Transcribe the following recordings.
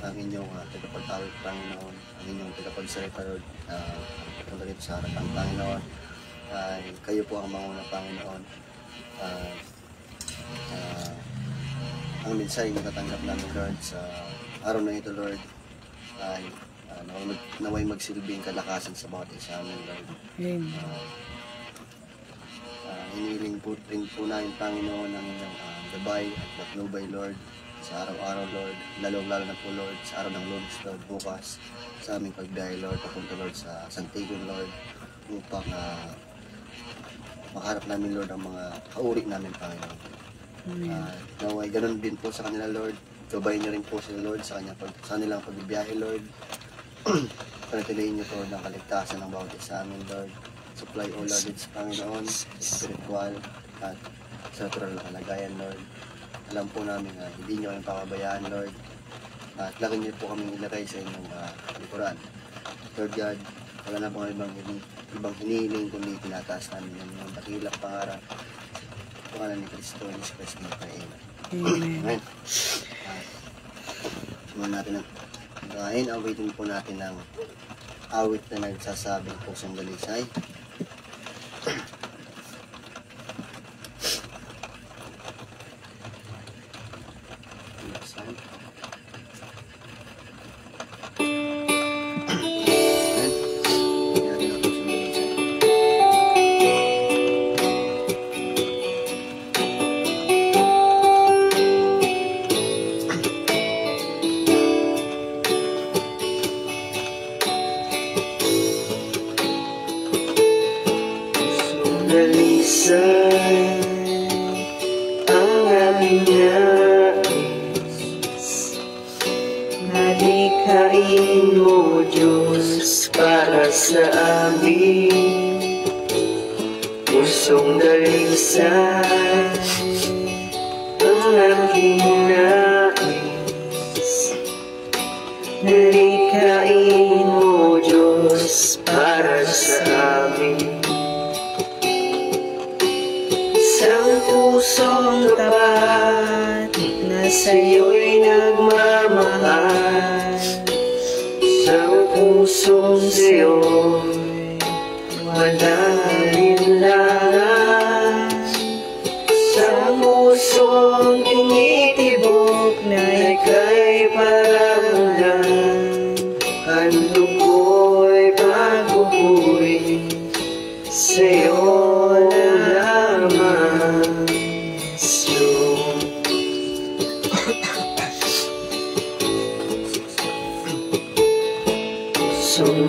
ang inyong tagapagtawid, Panginoon, ang inyong tagapagsalita, Lord, punta dito sa harapan, Panginoon. Kayo po ang manguna, Panginoon. Ang mensahe na natanggap namin, Lord, sa araw na ito, Lord, ay naway magsilbing kalakasan sa bawat isa amin, Lord. Hiniling po rin po namin, Panginoon, ang inyong gabay at patnubay, Lord, sa araw-araw, Lord, lalo-lalo na po, Lord, sa araw ng Lord's, Lord, bukas, sa aming pagbiyahe, Lord, papunta, Lord, sa Santiago, Lord, upang makaharap namin, Lord, ang mga kauri namin, Panginoon. Naway, ganun din po sa kanila, Lord. Gabayin niyo rin po sila, Lord, sa kanilang pagbibiyahe, Lord. Panatilihin niyo po ng kaligtasan ng bawat isa amin, Lord. Supply all our needs, Panginoon, spiritual at natural na kalagayan, Lord. Alam po namin hindi niyo kami papabayaan, Lord. At laki niyo po kami ilagay sa inyong likuran. Lord God, wala na po ibang hinihiling kundi tinataas namin yung dakilang pangarap. Pangalan ni Kristo, ni Kristo na kain. Amen. Suman natin ang kain. Awitin po natin ang awit na nagsasabing pusong dalisay. Dalisay ang aming nais, nalikhain mo, Diyos, para sa amin. Pusong dalisay ang aking nais, nalikhain mo, Diyos, para sa amin. Isang pusong tapat na sa'yo'y nagmamahal, isang pusong sa'yo'y walang alinlangan, isang pusong tinitibok na ika'y paramulan, ang dugo'y pagbubuhay sa'yo.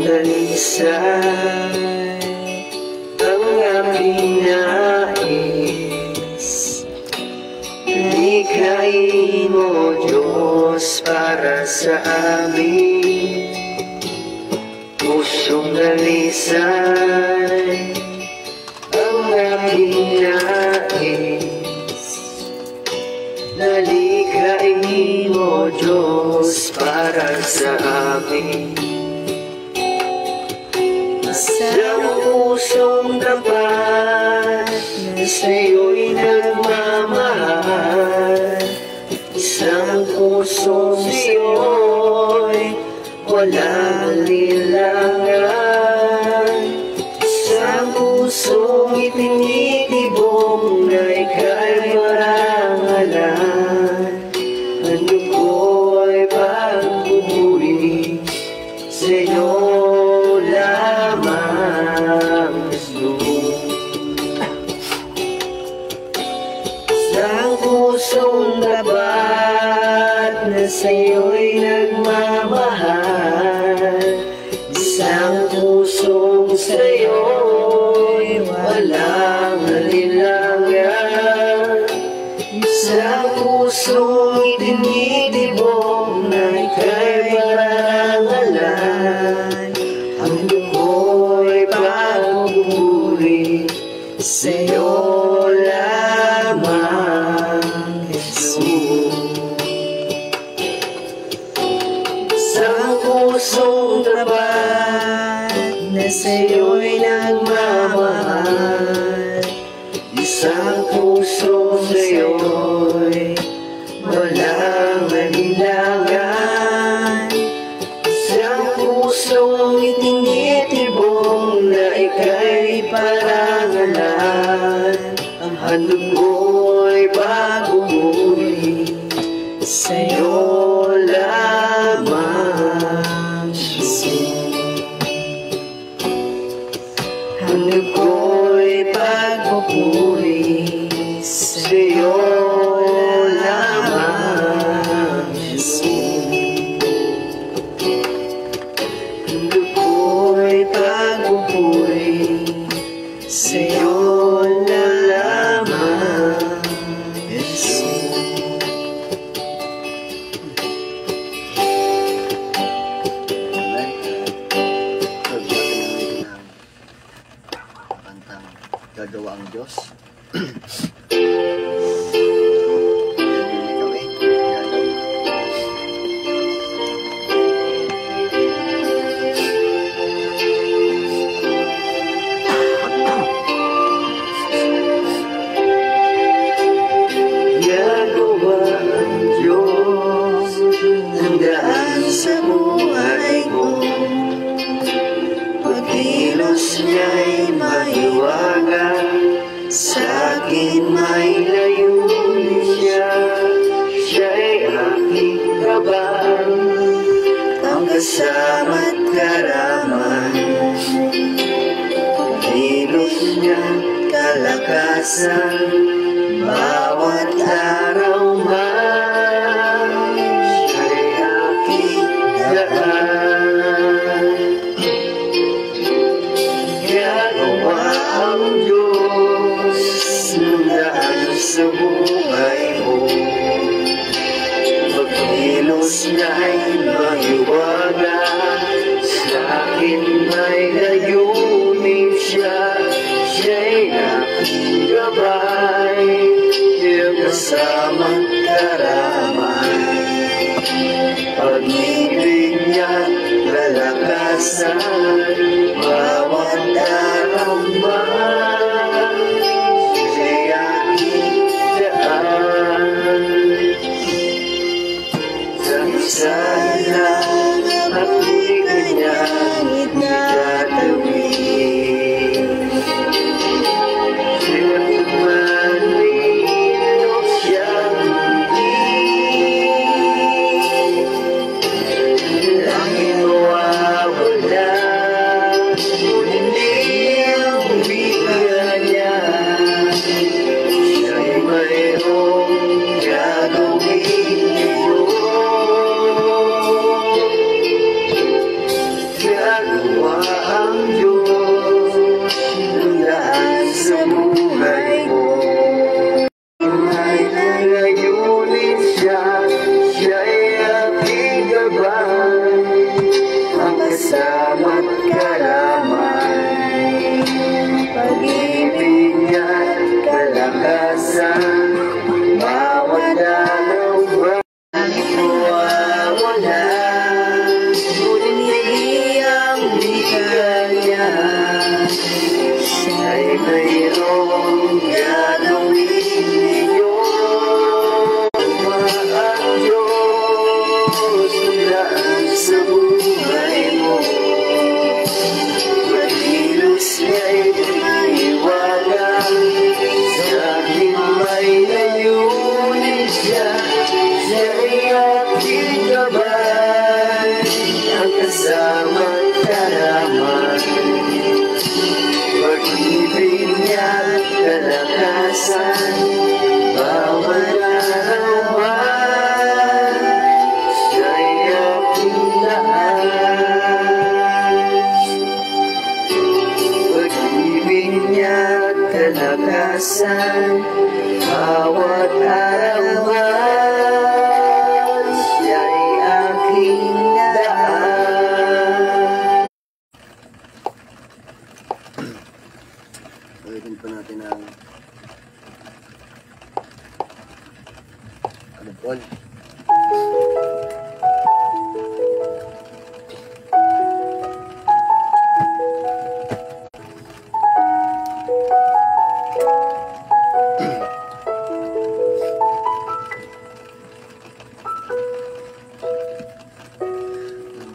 Dalisay ang aming nais, likhain mo, Diyos, para sa amin. Pusong dalisay ang aming nais, likhain mo, Diyos, para sa amin. Isang pusong tapat na sa'yo'y nagmamahal, isang pusong sa'yo'y walang alinlangan, isang pusong itinitibok na ika'y marangalan, ang dugo'y pagbubuhay sa'yo. Isang pusong tapat na sa'yo'y nagmamahal, isang pusong sa'yo'y walang alinlangan, isang pusong itinitibok na ika'y marangalan, ang dugo'y pagbubuhay sa'yo lamang, Jesus. Isang pusong tapat na sa'yo'y nagmamahal, isang pusong sa'yo'y walang alinlangan, Ano mo'y bago mo'y sa'yo lamang, Jesus. Ano ko'y bago mo'y sa'yo lamang, Jesus. Ano ko'y bago mo'y sa'yo lamang, Jesus. Amen. Lord, natin ang kantang gagawa ang Diyos. Bibili kami. Gagawa ang Diyos ng daan sa buhay ko. Pagkilos niya'y mahiwaga, sa'kin may layunin siya. Siya'y aking gabay, ang kasama't karaman. Pagkilos niya'y kalakasan, bawat araw man, siya'y aking daan. Gagawa ang Diyos ng daan sa buhay mo. Pagkilos niya'y mahiwaga, sa'kin may layunin siya. Siya'y aking gabay, iyong kasamang karaman. Pag-ibig niya't kalakasan, bawat araw man, siya'y aking daan. Sa isa lang ako'y kanyang itatawid. Siya'y manino siyang langit mawawala, hindi ang bigyan niya. Siya'y mayroong gagawin niyo. Gagawa ang Diyos ng daan sa buhay mo. May layunin siya, siya'y aking gabay, ang kasama't karaman. Pag-ibig niya't kalakasan, bawat araw ba mawawala, ngunit hindi ang bigyan niya. Siya'y mayroong gagawin ninyo. Ang Diyos ng daan sa buhay mo. Pagkilos niya'y mahiwaga, sa'kin may layunin siya. Siya'y aking gabay, ang kasamang karaman. Pag-ibig niya't kalakasan, bawat araw man, siya'y aking daan. Pag-ibig niya't kalakasan, bawat araw man, siya'y aking daan. Ulitin pa natin ang Paul.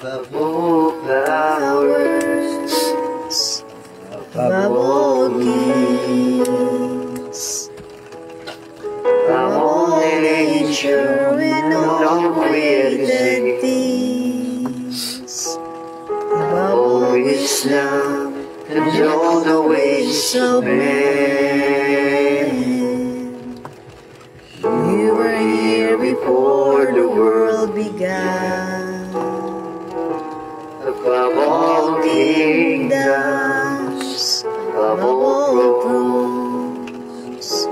Bubble flowers, bubble kiss, ways of men. You were here before the world began. Above all kingdoms, above all thrones,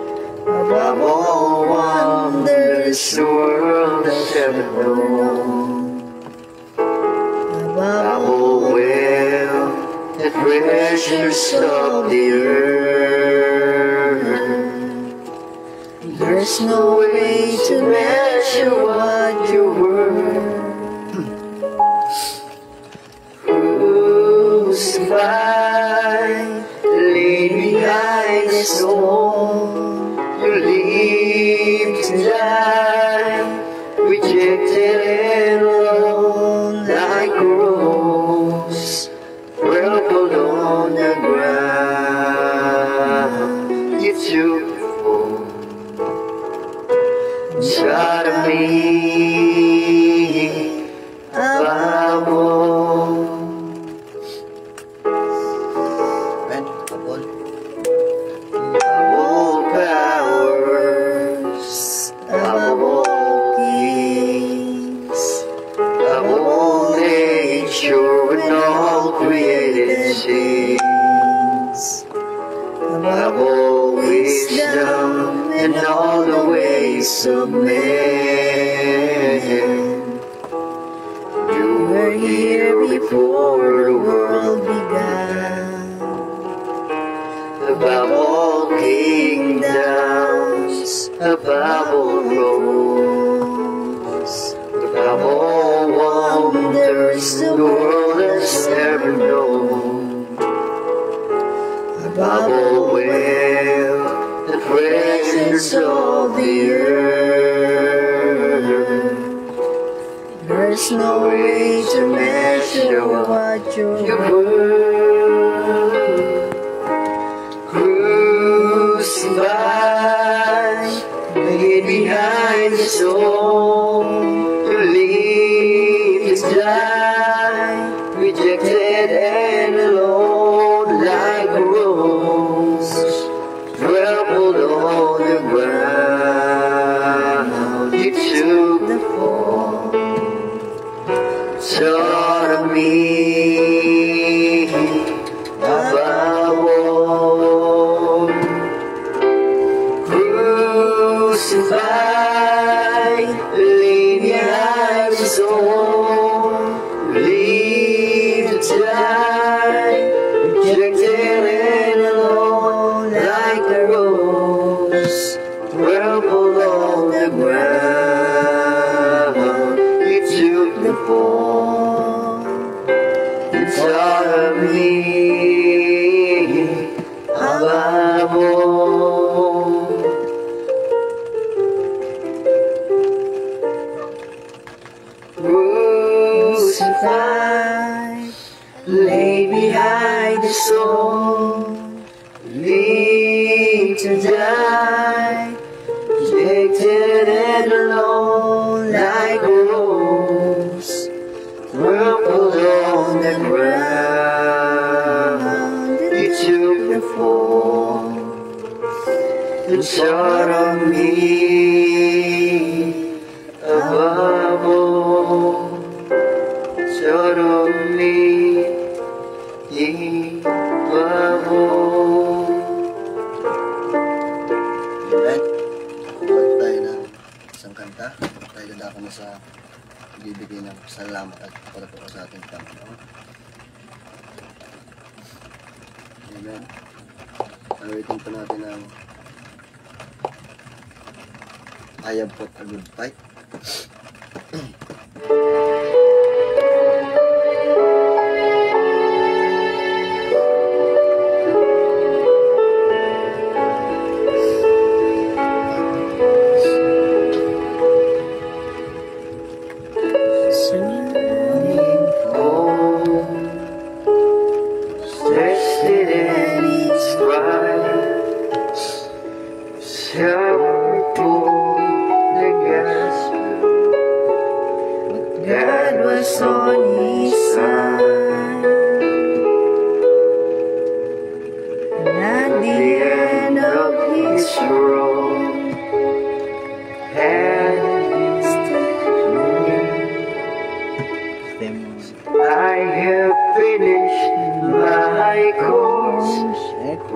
above all wonders the world has ever known, above all wealth and treasures of the earth, there's no way to measure what you're worth. Crucified, laid behind the stone, you live to die, rejected and alone, like a rose, trampled on the ground. You took the fall, shot at me, above all. All powers, above all kings, above all nature and all created things, above all wisdom and all the ways of men. You were here before the world began. Above all kingdoms, above all thrones, above all wonders the world has ever known, above all wealth and treasures of the earth, there's no way to measure what you're worth. Crucified, laid behind the stone, you live to die, rejected and alone, like a rose, trampled on the ground. You took the fall, shot at me, above all. Crucified, laid behind the stone, live to die, rejected and alone, like a rose, trampled on the ground. You took the fall, you taught me, above all. Crucified, laid behind the stone, live to die, rejected and alone, like a rose, trampled on the ground. You took the fall, and shot on me, above all. Shot on me, above all. Alright, kapag tayo ng isang kanta, tayo dadako na sa bibigay ng salamat at pagpapako sa ating Panginoon. Amen. Nawitin po natin ang I have fought a good fight. Tested and it's right. Shower for the gospel. God was on his side. And I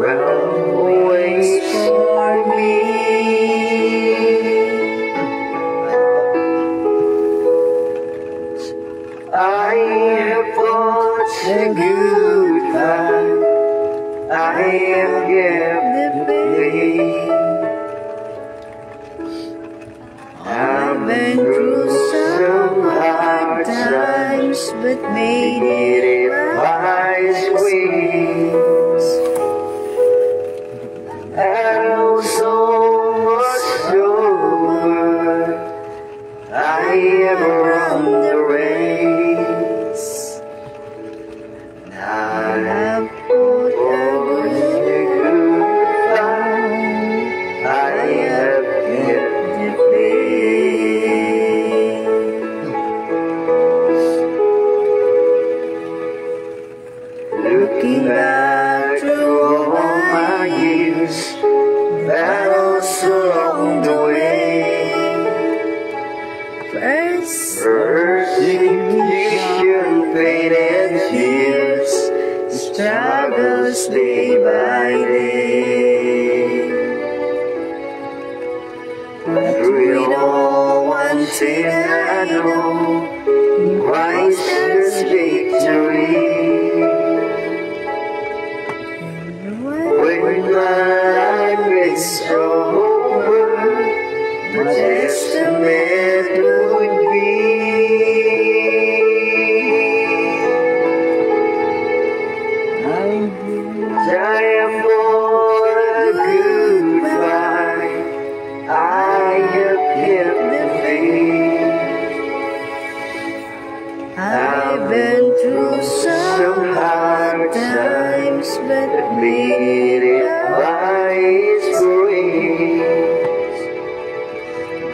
waits for me. I have fought a good fight. I have kept the faith. I've been through some hard times, but made it by His grace. And so much over, I have run the race. I have fought a good fight. I have kept the faith. Looking back through all my years, battles along the way, persecution, pain and tears, struggles day by day. Through it all, one thing I know, Christ has victory. When my life is over, the testament would be, I have fought a good fight. I have kept the faith. I've been through some hard times, but made it by His grace.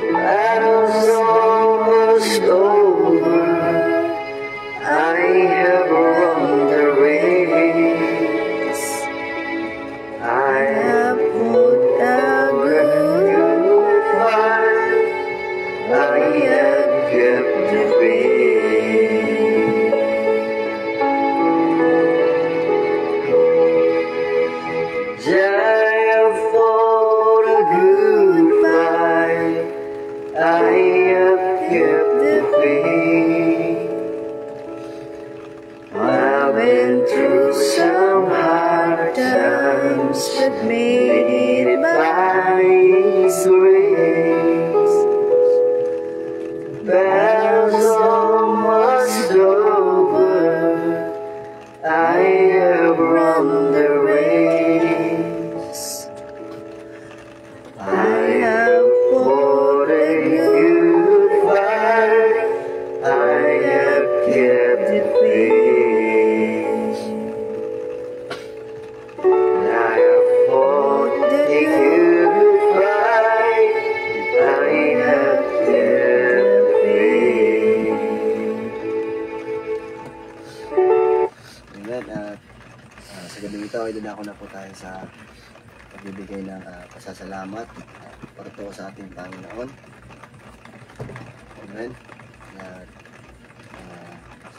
Battles almost over, I have run the race. I have fought a good fight. I have kept the faith. I have fought a good fight. I have kept the faith. I've been through some hard times, but made it by His grace. Battles almost over, I have run the race. I have fought a good fight. I have kept the faith. I have fought a good fight. I have kept the faith. Amen. At sa gabi ito ay dadako na po tayo sa pagbibigay ng pasasalamat para po sa ating Panginoon. Amen. At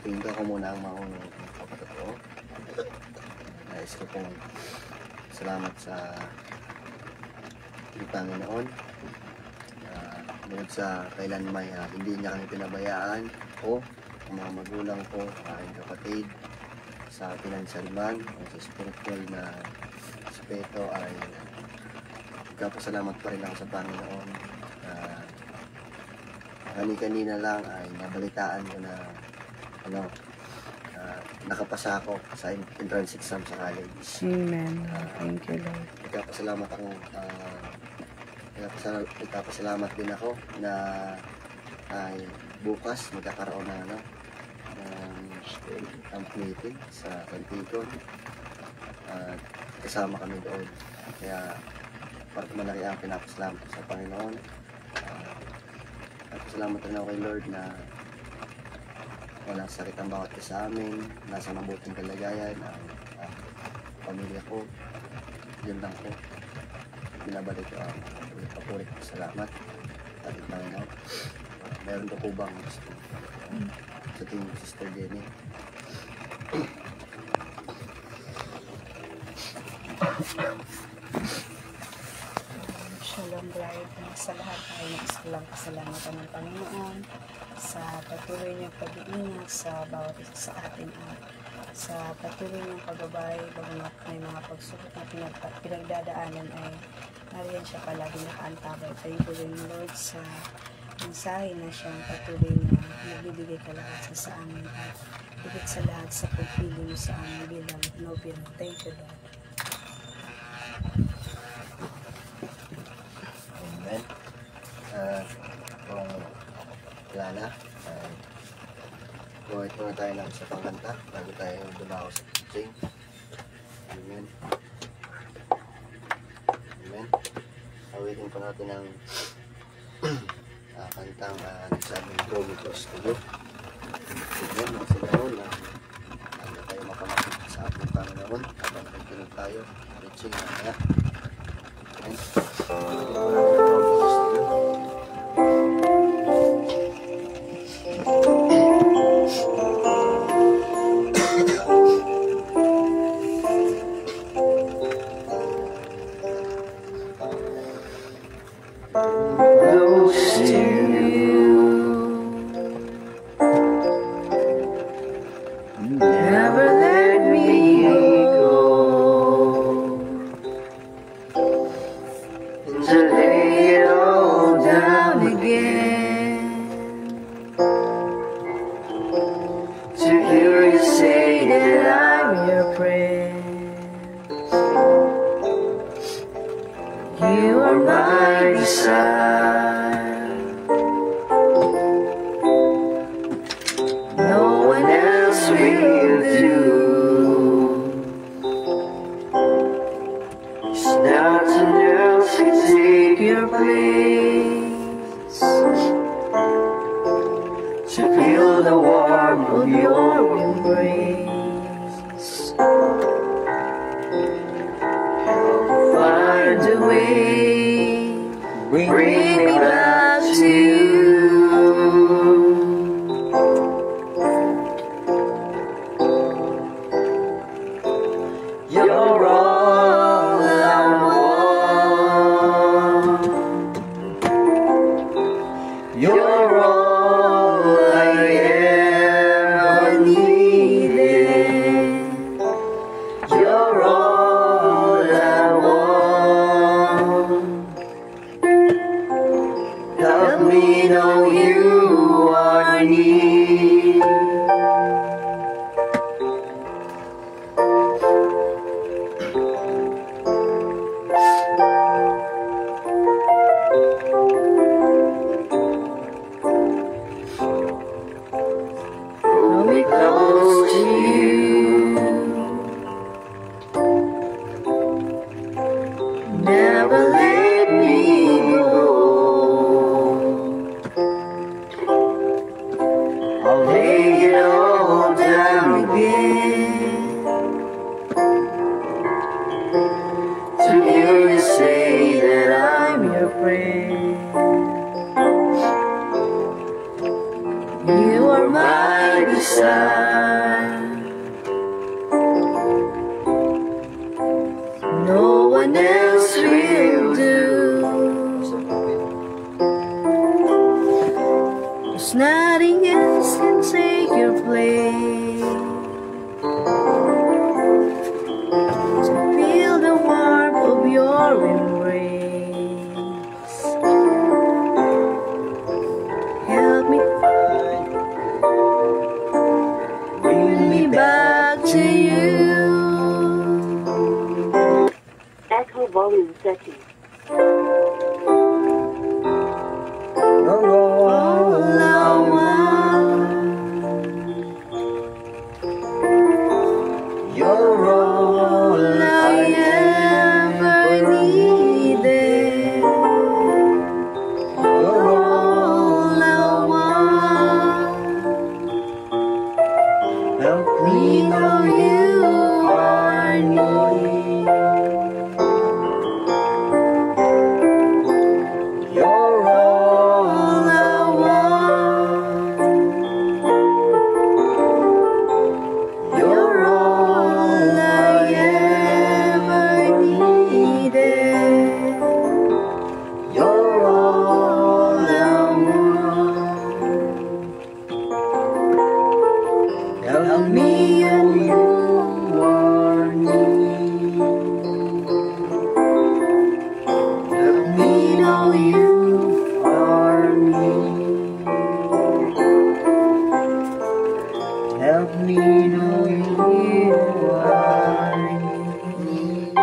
tingin ko muna ang maunong kapatotoo. Nais ko pong salamat sa ating Panginoon. Bukod sa kailan may hindi niya kami pinabayaan o ang mga magulang ko, aking kapatid, sa financial man o sa spiritual na aspeto ay nagpapasalamat pa rin ako sa Panginoon. Kanina lang ay nabalitaan ko na nakapasa ako sa entrance exam sa college. Amen. Thank you, Lord. Nagpapasalamat din ako na ay bukas magkakaroon na ang meeting sa Antigon at kasama kami doon. Kaya malaki ang pinapasalamat sa Panginoon. At salamat rin ako kay Lord na walang sakit ang bawat isa sa amin, nasa mabuting kalagayan ang pamilya ko. Yun lang po. Binabalik ko ang papulit ko salamat at Panginoon. Meron ko po bang gusto sa tingin Sister Jenny? Shalom bride. Sa lahat tayo nagsalang kasalamatan ng Panginoon sa patuloy niyang pag-iingat sa bawat isa sa atin at sa patuloy niyang paggabay bagat may mga pagsubok na pinagdadaanan ay nariyan siya palagi nakaantabay. Thank you rin Lord sa mensahe na siyang patuloy na nagbibigay kalakasan sa amin at higit sa lahat sa pagpili mo sa amin bilang nobel. Thank you Lord. Amen. Kung wala na, gawin muna tayo ng isa pang kanta bago tayo dumako sa teaching. Amen. Amen. Awitin po natin ang kantang nagsabing Chronicles to go. Amen. Mga sinahon na bago tayo makamapit sa ating Panginoon habang nakikinig tayo. Teaching na kaya. Amen. Close to you, never let me go, and to lay it all down again, to hear you say that I'm your friend. You are my desire. No one else will do. It's nothing else can take your place. To feel the warmth of your embrace. Find a way, bring me back to you. You're all I want. You're all I ever needed. You're all I want. Help me know you are near. Hold me close to you. Never let me go. I'll lay it all down again, to hear you say that I'm your friend. You are my desire. No one else will do. There's nothing else can take your place. To feel the warmth of your embrace. Help me, bring me back to you. Echo volume setting. All I want. You're all I ever needed. You're all I want. Help me know you are near. You're all I want. You're all I ever need. Help me and you are near. Help me know you are near. Help me know you are near.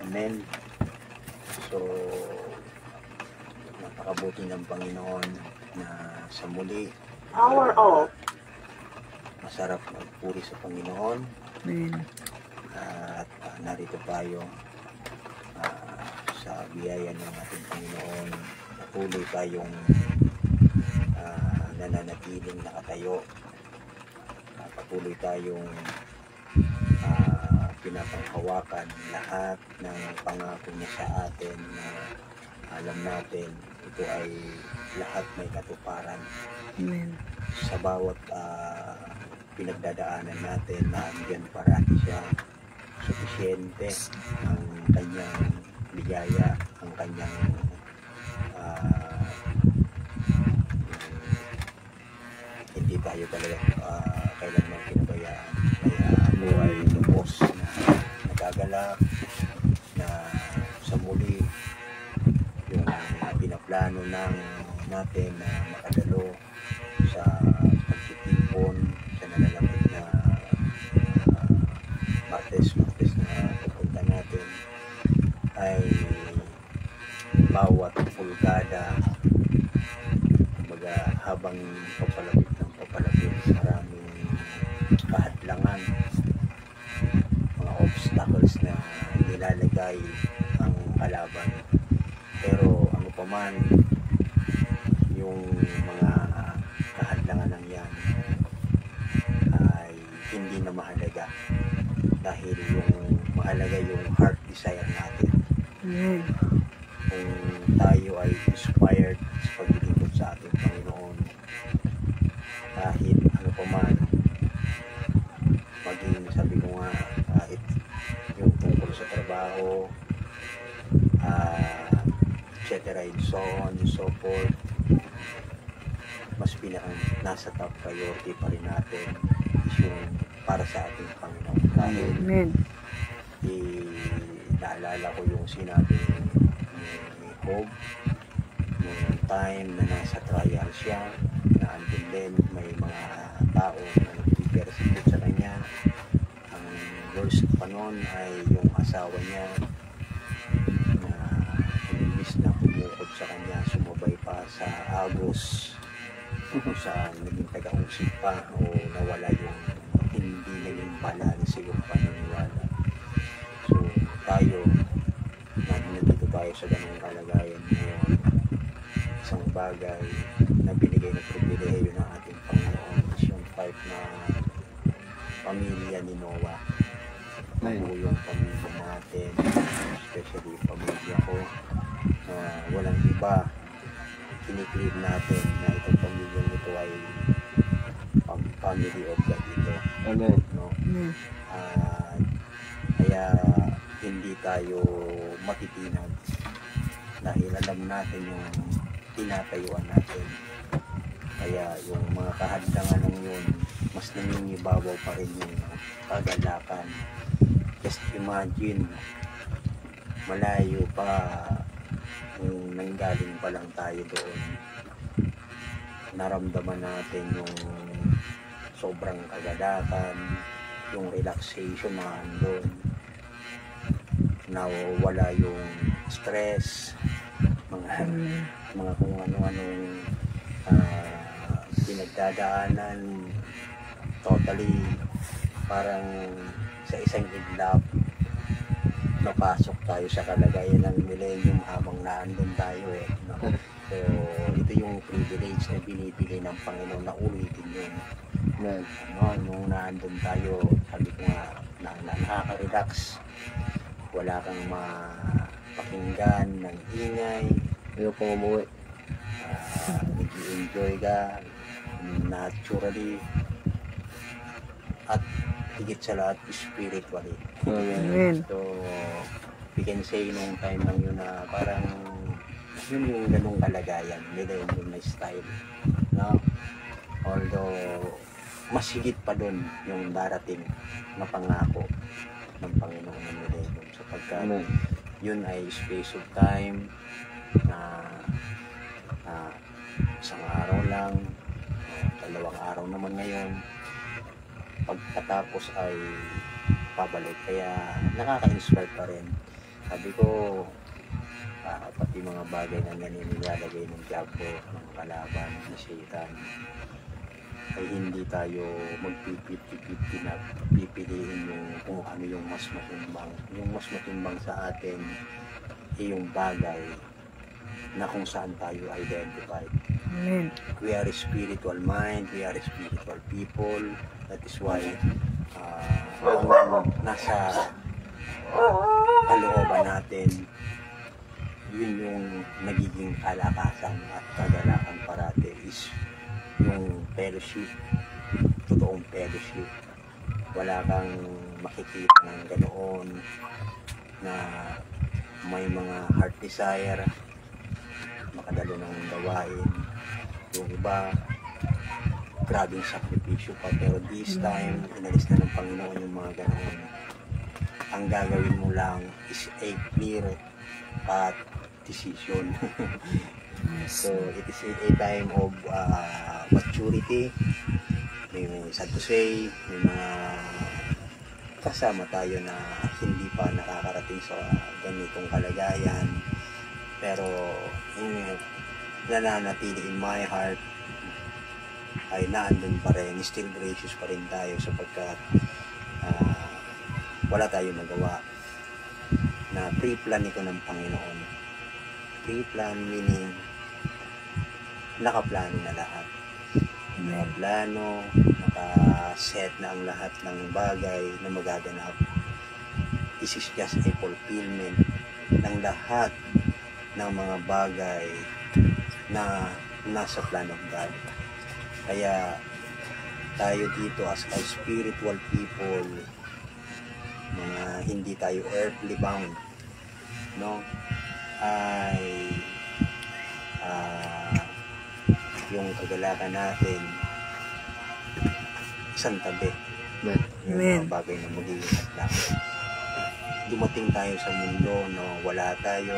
Amen. So, napakabuti ng Panginoon na sa muli, Power off. masarap magpuri sa Panginoon. Amen. At narito tayo sa biyaya ng ating Panginoon. Patuloy tayong nananatiling nakatayo. Patuloy tayong pinapanghawakan lahat ng pangako niya sa atin na alam natin ito ay lahat may katuparan. Amen. Sa bawat pinagdadaanan natin na andyan parati siya, sufisyente ang kanyang biyaya, ang kanyang hindi tayo talaga kailanman pinabayaan. Kaya ako ay lubos na nagagalak na sa muli yung pinaplano ng natin na makadalo sa pagtitipon sa nalalapit na Martes na pupunta natin ay bawat pulgada habang papalapit maraming kahadlangan, mga obstacles na nilalagay ang kalaban. Pero ano pa man yung mga kahadlangan ng yan ay hindi na mahalaga, dahil yung mahalaga yung heart desire natin. Amen. Kung tayo ay inspired sa paglilingkod sa ating Panginoon, kahit ano pa man maging, sabi ko nga, kahit yung tungkol sa trabaho, etc. and so on and so forth, mas nasa top priority pa rin natin is yung para sa ating Panginoon. Dahil Amen. naalala ko yung sinabi ni Job noong time na nasa trial siya, na andun din may mga tao na nag-persecute sa kanya. Ang worst pa nun ay yung asawa niya na imbis na kumukod sa kanya, sumabay pa sa agos kung saan naging taga-usip pa o nawala yung hindi naging balance yung paniniwala. So tayo, nandito tayo sa ganung kalagayan ngayon, isang bagay na binigay na pribilehiyo ng ating Panginoon is yung type na pamilya ni Noah. Ako yung pamilya natin, especially pamilya ko, na walang iba. Kiniklaim natin na itong pamilya nito ay family of God ito. Amen. No? Amen. Kaya hindi tayo matitinag dahil alam natin yung tinatayuan natin. Kaya yung mga kahadlangan ng yun, mas nangingibabaw pa rin yung kagalakan. Just imagine, malayo pa kung nanggaling pa lang tayo doon, naramdaman natin yung sobrang kagalakan, yung relaxation na andun, nawawala yung stress, mga kung ano-anong pinagdadaanan, totally parang sa isang iglap napasok tayo sa kalagayan ng millennium habang naandun tayo no? So ito yung privilege na binibigay ng Panginoon na ulitin yun. Amen. Nung naandun tayo, sabi ko nga, nakaka-relax, wala kang mapakinggan ng ingay, Ayaw pong umuwi. nag-enjoy ka naturally, at higit sa lahat spiritually. Amen. Amen. So we can say nung time lang yun na parang yun yung ganung kalagayan, millennium na style, no? Although mas higit pa doon yung darating na pangako ng Panginoon ng millennium, sapagkat Amen. yun ay space of time na isang araw lang, dalawang araw naman ngayon, pagkatapos ay pabalik. Kaya nakaka-inspire pa rin. Sabi ko, pati mga bagay na naninilalagay ng diablo, ng kalaban, ng Satan, ay hindi tayo magpipiti-piti na pipiliin yung kung ano yung mas matimbang. Yung mas matimbang sa atin ay yung bagay na kung saan tayo identified. Amen. We are a spiritual mind, we are a spiritual people. That is why ang nasa kalooban natin, yun yung nagiging kalakasan at kagalakan parati is yung fellowship, totoong fellowship. Wala kang makikita ng ganoon na may mga heart desire, makadalo ng gawain. Yung iba, grabing sakripisyo pa, pero this time, inalis na ng Panginoon yung mga ganoon. Ang gagawin mo lang is a clear path decision. So, it is a time of maturity. May sad to say, may mga kasama tayo na hindi pa nakakarating sa ganitong kalagayan. Pero, nananatili in my heart ay naandun pa rin, still gracious pa rin tayo sapagkat wala tayong magawa. Na pre-plan ito ng Panginoon. Pre-plan meaning nakaplano na lahat. Nakaplano, nakaset na ang lahat ng bagay na magaganap. This is just a fulfillment ng lahat ng mga bagay na nasa plan of God. Kaya tayo dito as a spiritual people, mga hindi tayo earthly bound, no? Ay yung kagalakan natin isang tabi. Amen. Yung mga bagay na mag-iingat lang. Dumating tayo sa mundo, no, wala tayo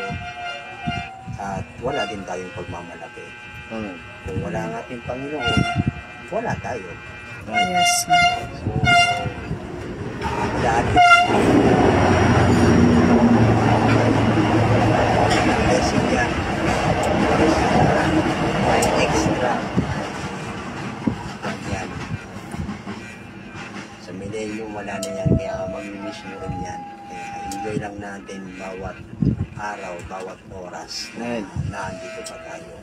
at wala din tayong pagmamalaki. Amen. Kung wala ang ating Panginoon, wala tayo. Yes. So, dati blessing yan. May extra. Yan. Sa millennium, wala na yan. Kaya mag-miss nyo rin yan. Kaya enjoy lang natin bawat araw, bawat oras na nandito pa tayo.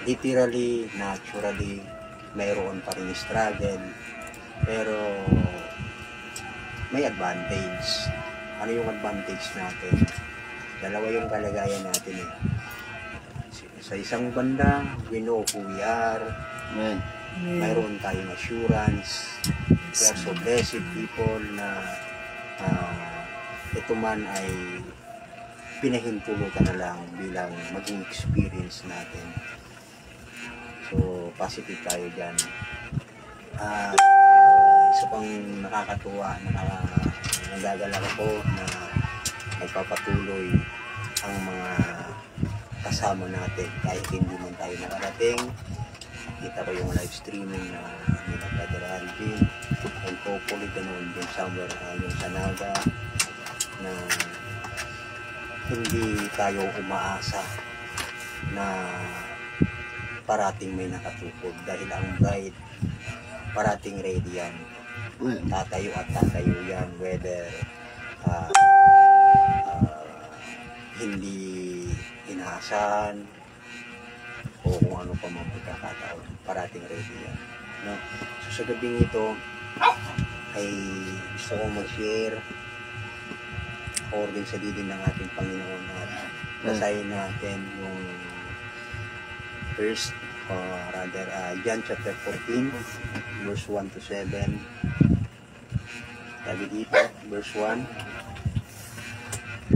Literally, naturally, mayroon pa rin struggle. Pero may advantage. Ano yung advantage natin? Dalawa yung kalagayan natin eh. Sa isang banda, we know who we are. Amen. Mayroon tayong assurance. We are so blessed people na ito man ay pinahintulutan na lang bilang maging experience natin. So, positive tayo dyan. Isa pang nakakatuwa, nagagalak ako na nagpapatuloy ang mga kasama natin kahit hindi man tayo nakarating. Kita ko yung live streaming na nila Brother Alvin, and hopefully ganoon din somewhere yung sa Naga, na hindi tayo umaasa na parating may nakatukod dahil ang bride parating ready yan. Tatayo at tatayo yan, whether hindi inaasahan o kung ano pa mga pagkakataon, parating ready yan, no? So sa gabing ito ay gusto kong mag-share according sa didin ng ating Panginoon at basahin natin yung first John chapter 14 verse 1 to 7. Sabi dito, verse 1,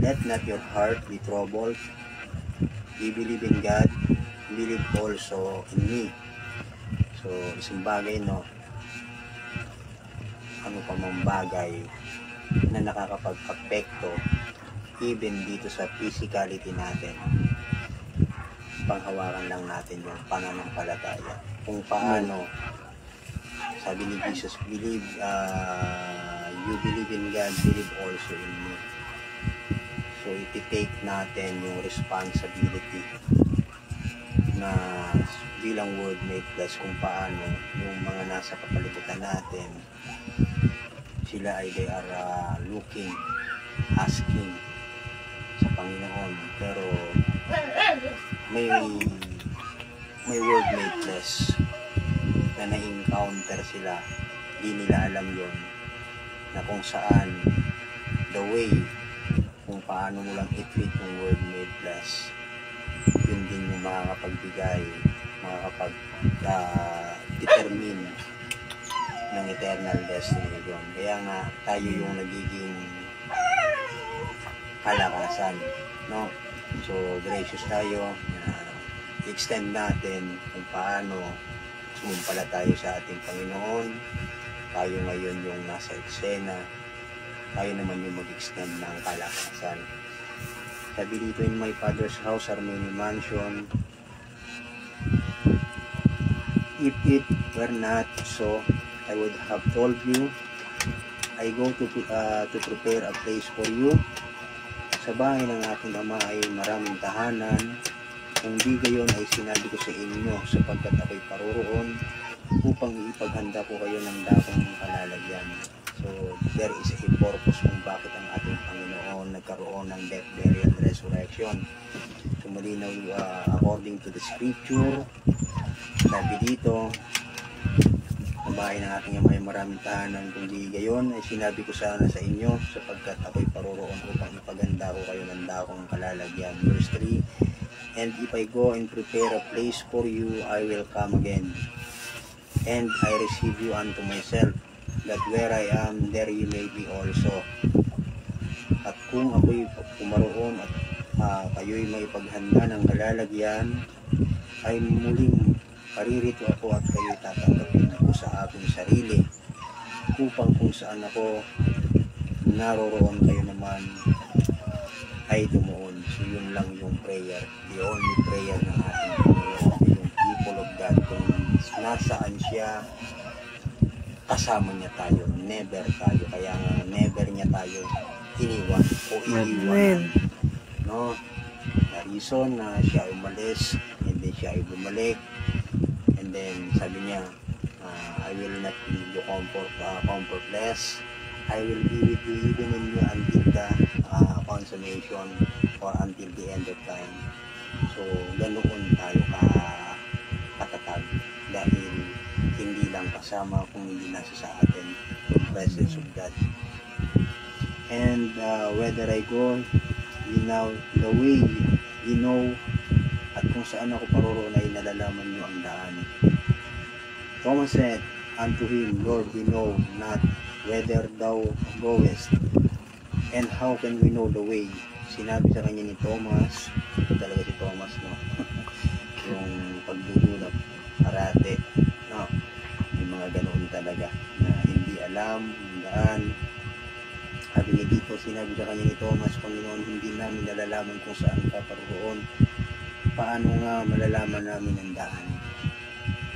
"Let not your heart be troubled. you believe in God, believe also in me. So, isang bagay, no? Ano pa mang bagay na nakakapag-apekto even dito sa physicality natin. Panghawakan lang natin yung pananampalataya. Kung paano, sabi ni Jesus, believe, you believe in God, believe also in me. So, iti-take natin yung responsibility na bilang word made flesh kung paano yung mga nasa kapalibutan natin, sila ay they are looking, asking sa Panginoon. Pero may word made flesh na na-encounter sila, di nila alam yon na kung saan the way kung paano mo lang i-treat yung word made flesh, yun din yung makakapagbigay, makakapag-determine ng eternal destiny doon. Kaya nga tayo yung nagiging kalakasan, no? So gracious tayo, extend natin kung paano sumumpala tayo sa ating Panginoon. Tayo ngayon yung nasa eksena, tayo naman yung mag-extend ng kalakasan. Sabi dito, in my Father's house are many mansion. If it were not so, I would have told you, I go to prepare a place for you. Sa bahay ng aking Ama ay maraming tahanan. Kung di gayon ay sinabi ko sa inyo, sapagkat ako'y paroroon upang ipaghanda ko kayo ng dakong kalalagyan. So, there is a purpose kung bakit ang ating Panginoon nagkaroon ng death, burial, and resurrection. So, malinaw, according to the scripture, sabi dito, ang bahay ng ating Ama ay maraming tahanan. Kung di gayon, ay sinabi ko sana sa inyo, sapagkat ako'y paroroon upang ipaganda ko kayo ng dakong kalalagyan. Verse 3, and if I go and prepare a place for you, I will come again, and I receive you unto myself, that where I am, there you may be also. At kung ako'y pumaroon at kayo'y may paghanda ng kalalagyan, ay muling paririto ako at kayo'y tatanggapin ako sa aking sarili, upang kung saan ako naroroon kayo naman ay tumuon. So yun lang yung prayer, the only prayer ng ating Panginoon, yung people of God, kung nasaan siya, kasama niya tayo, never tayo, kaya nga never niya tayo iniwan o iiwan, no? The reason na siya umalis and then siya ay bumalik, and then sabi niya, I will not leave you comfortless, I will be with you even in you until the consummation or until the end of time. So ganoon tayo katatag, dahil hindi lang kasama kung hindi nasa sa atin yung presence of God. And whether I go, you know, the way you know, at kung saan ako paroroon ay nalalaman nyo ang daan. Thomas said unto him, Lord, we know not whither thou goest, and how can we know the way? Sinabi sa kanya ni Thomas, ito talaga si Thomas, no? Yung pagdudulap, parate, no? Yung mga ganoon talaga, na hindi alam, yung daan. Sabi niya dito, sinabi sa kanya ni Thomas, Panginoon, hindi namin nalalaman kung saan ka paroroon. Paano nga malalaman namin ang daan?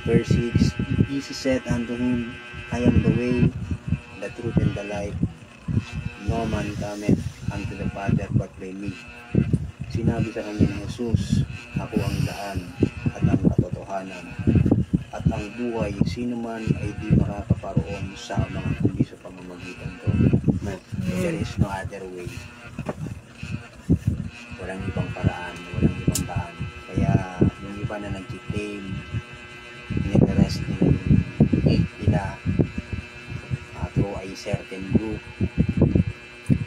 Verse 6, Jesus said unto him, I am the way, the truth, and the life. No man cometh unto the Father but by me. Sinabi sa kanya ni Jesus, ako ang daan at ang katotohanan at ang buhay. Sino man ay di makakaparoon sa mga kundi sa pamamagitan ko. There is no other way. Walang ibang paraan, walang ibang daan. Kaya yung iba na nag-claim, nag-rest nila through a certain group,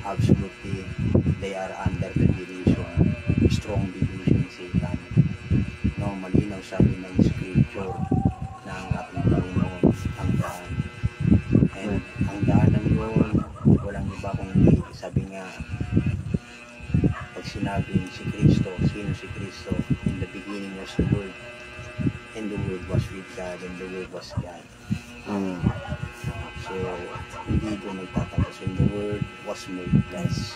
absolutely they are under the delusion, strong delusion, Satan. No, malinaw sabi ng scripture na ang ating Panginoon ang daan. And ang daan ng yun, walang iba kundi, sabi nga, pag sinabing si Kristo, sino si Kristo. In the beginning was the Word, and the Word was with God, and the Word was God. So, hindi doon nagtatapos. And the Word was made flesh.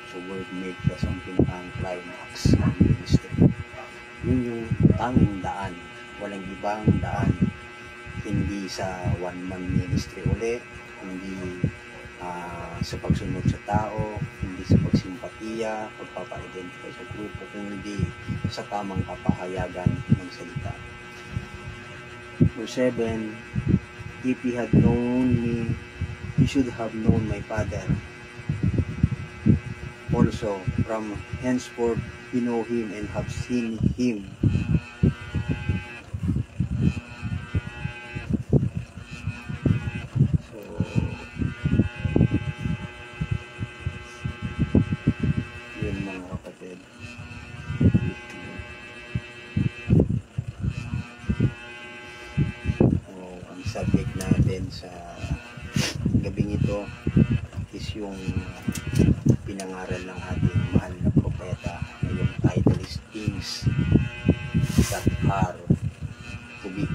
So, Word made flesh ang pinakang climax ng ministry. Yun yung tanging daan. Walang ibang daan. Hindi sa one-man ministry uli, hindi sa pagsunod sa tao, hindi sa pagsimpatiya, pagpapa-identify sa grupo, kung hindi sa tamang kapahayagan ng salita. Verse 7, if he had known me, he should have known my Father. Also, from henceforth, you know him and have seen him. So, yun mga kapatid. Ang subject natin sa gabing ito is yung pinangaral ng ating mahal na propeta. Yung title is Things That Are To Be.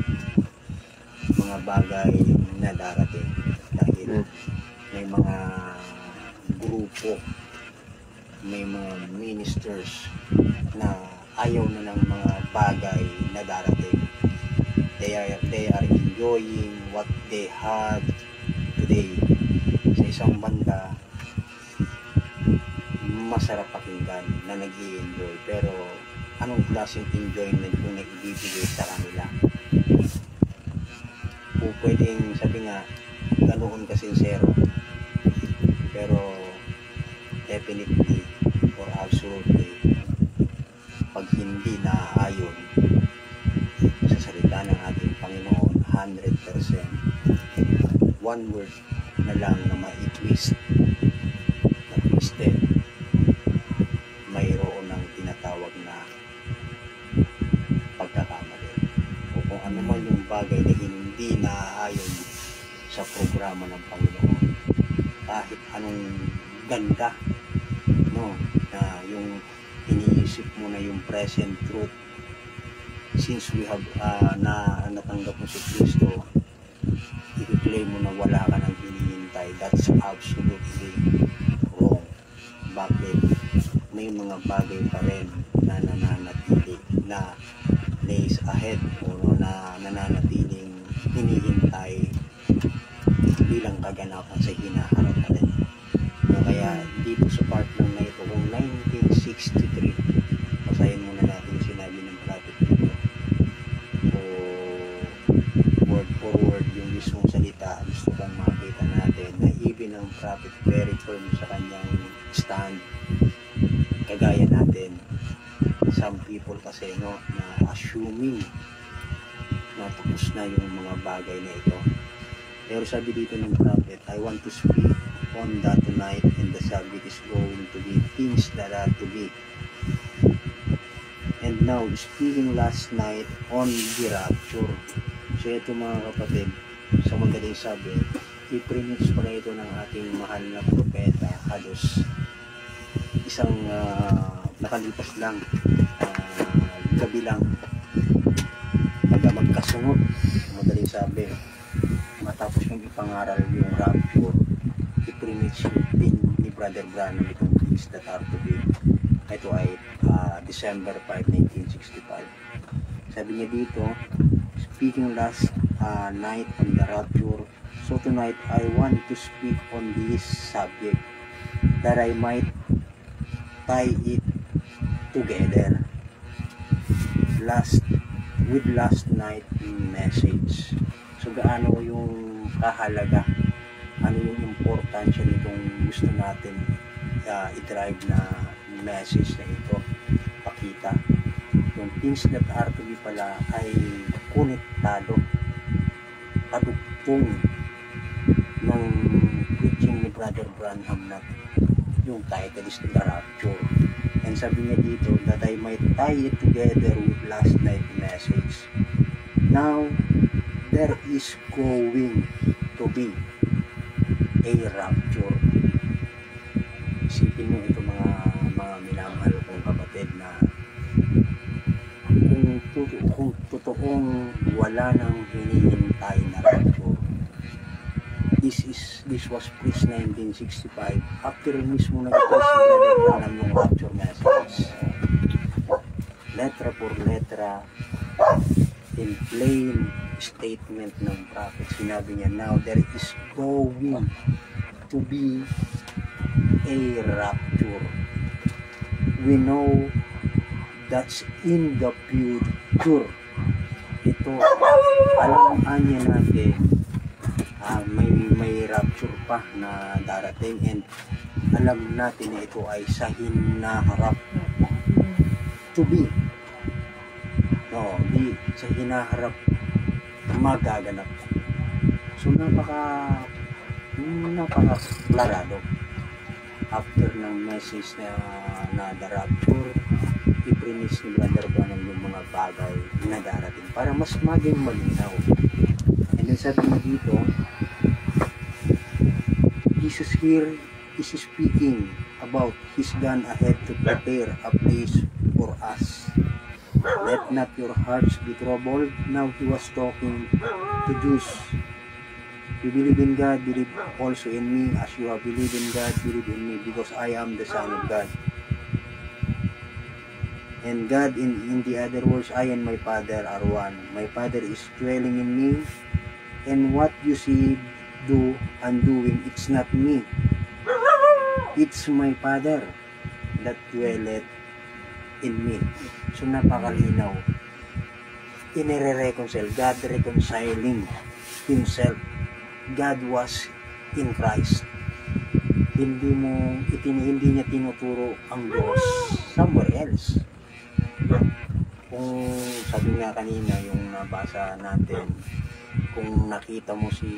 Mga bagay na darating dahil may mga grupo, may mga ministers na ayaw na ng mga bagay na darating. They are enjoying what they have today. Sa isang banda, masarap pakinggan na nag-i-enjoy, pero anong klaseng enjoyment kung naibibigay sa kanila? Kung pwedeng sabi nga ganoon kasinsero, pero definitely or absolutely pag hindi naaayon sa salita ng ating Panginoon 100%, one word na lang na ma-twist, na twisted, mayroon ng tinatawag na pagkakamali o kung ano man yung bagay na hindi naaayon sa programa ng Panginoon. Kahit anong ganda, no, na yung iniisip mo na yung present truth, since we have natanggap mo si Kristo, i-claim mo na wala ka nang hinihintay. That's absolutely wrong. Bakit? May mga bagay pa rin na nananatili, na lays ahead o na nananatiling hinihintay bilang kaganapan sa hinaharap natin. No, kaya dito sa part lang na ito, kung 1963, basahin muna natin yung sinabi ng prophet dito. O word for word yung mismong salita, gusto kong makita natin na even ang prophet very firm sa kanyang stand. Kagaya natin, some people kasi no, na assuming na tapos na yung mga bagay na ito. Pero sabi dito ng prophet, I want to speak on that tonight, and the subject is going to be things that are to be. And now, speaking last night on the rapture. So ito mga kapatid, sa madaling sabi, i-preach pa na ito ng ating mahal na propeta, halos isang nakalipas lang, gabi lang, pagka magkasunod, madaling sabi, matapos yung ipangaral yung rapture, i-preach din ni Brother Branham itong things that are to be. Ito ay December 5, 1965. Sabi niya dito, speaking last night on the rapture, so tonight I want to speak on this subject that I might tie it together with last night message. So gaano yung kahalaga, ano yung importansya nitong gusto natin i-drive na message na ito, pakita. Yung things that are to be pala ay konektado, kadugtong ng preaching ni Brother Branham na yung title is The Rapture. And sabi niya dito that I might tie it together with last night message. Now, there is going to be a rapture. Isipin mo ito mga minamahal kong kapatid na totoong wala nang hinihintay na rapture. This was preached 1965 after mismo nag-post si Brother Branham yung rapture message. Letra por letra, in plain statement ng prophet, sinabi niya, now there is going to be a rapture. We know that's in the future. Ito, alam niya natin, may rapture pa na darating, and alam natin na ito ay sa hinaharap to be. No, di sa hinaharap magaganap. So napaka-klarado after ng message na the rapture, iprinis ni Brother Branham yung mga bagay na darating para mas maging malinaw. And then sabi niya dito, Jesus here is speaking about He's gone ahead to prepare a place for us. Let not your hearts be troubled. Now he was talking to Jews. You believe in God, believe also in me. As you have believed in God, believe in me, because I am the Son of God. And God, in the other words, I and my Father are one. My Father is dwelling in me, and what you see do and doing, it's not me. It's my Father that dwelleth in me. So napakalinaw. Inire-reconcile. God reconciling Himself. God was in Christ. Hindi niya tinuturo ang Diyos somewhere else. Kung sabi nga kanina yung nabasa natin, kung nakita mo si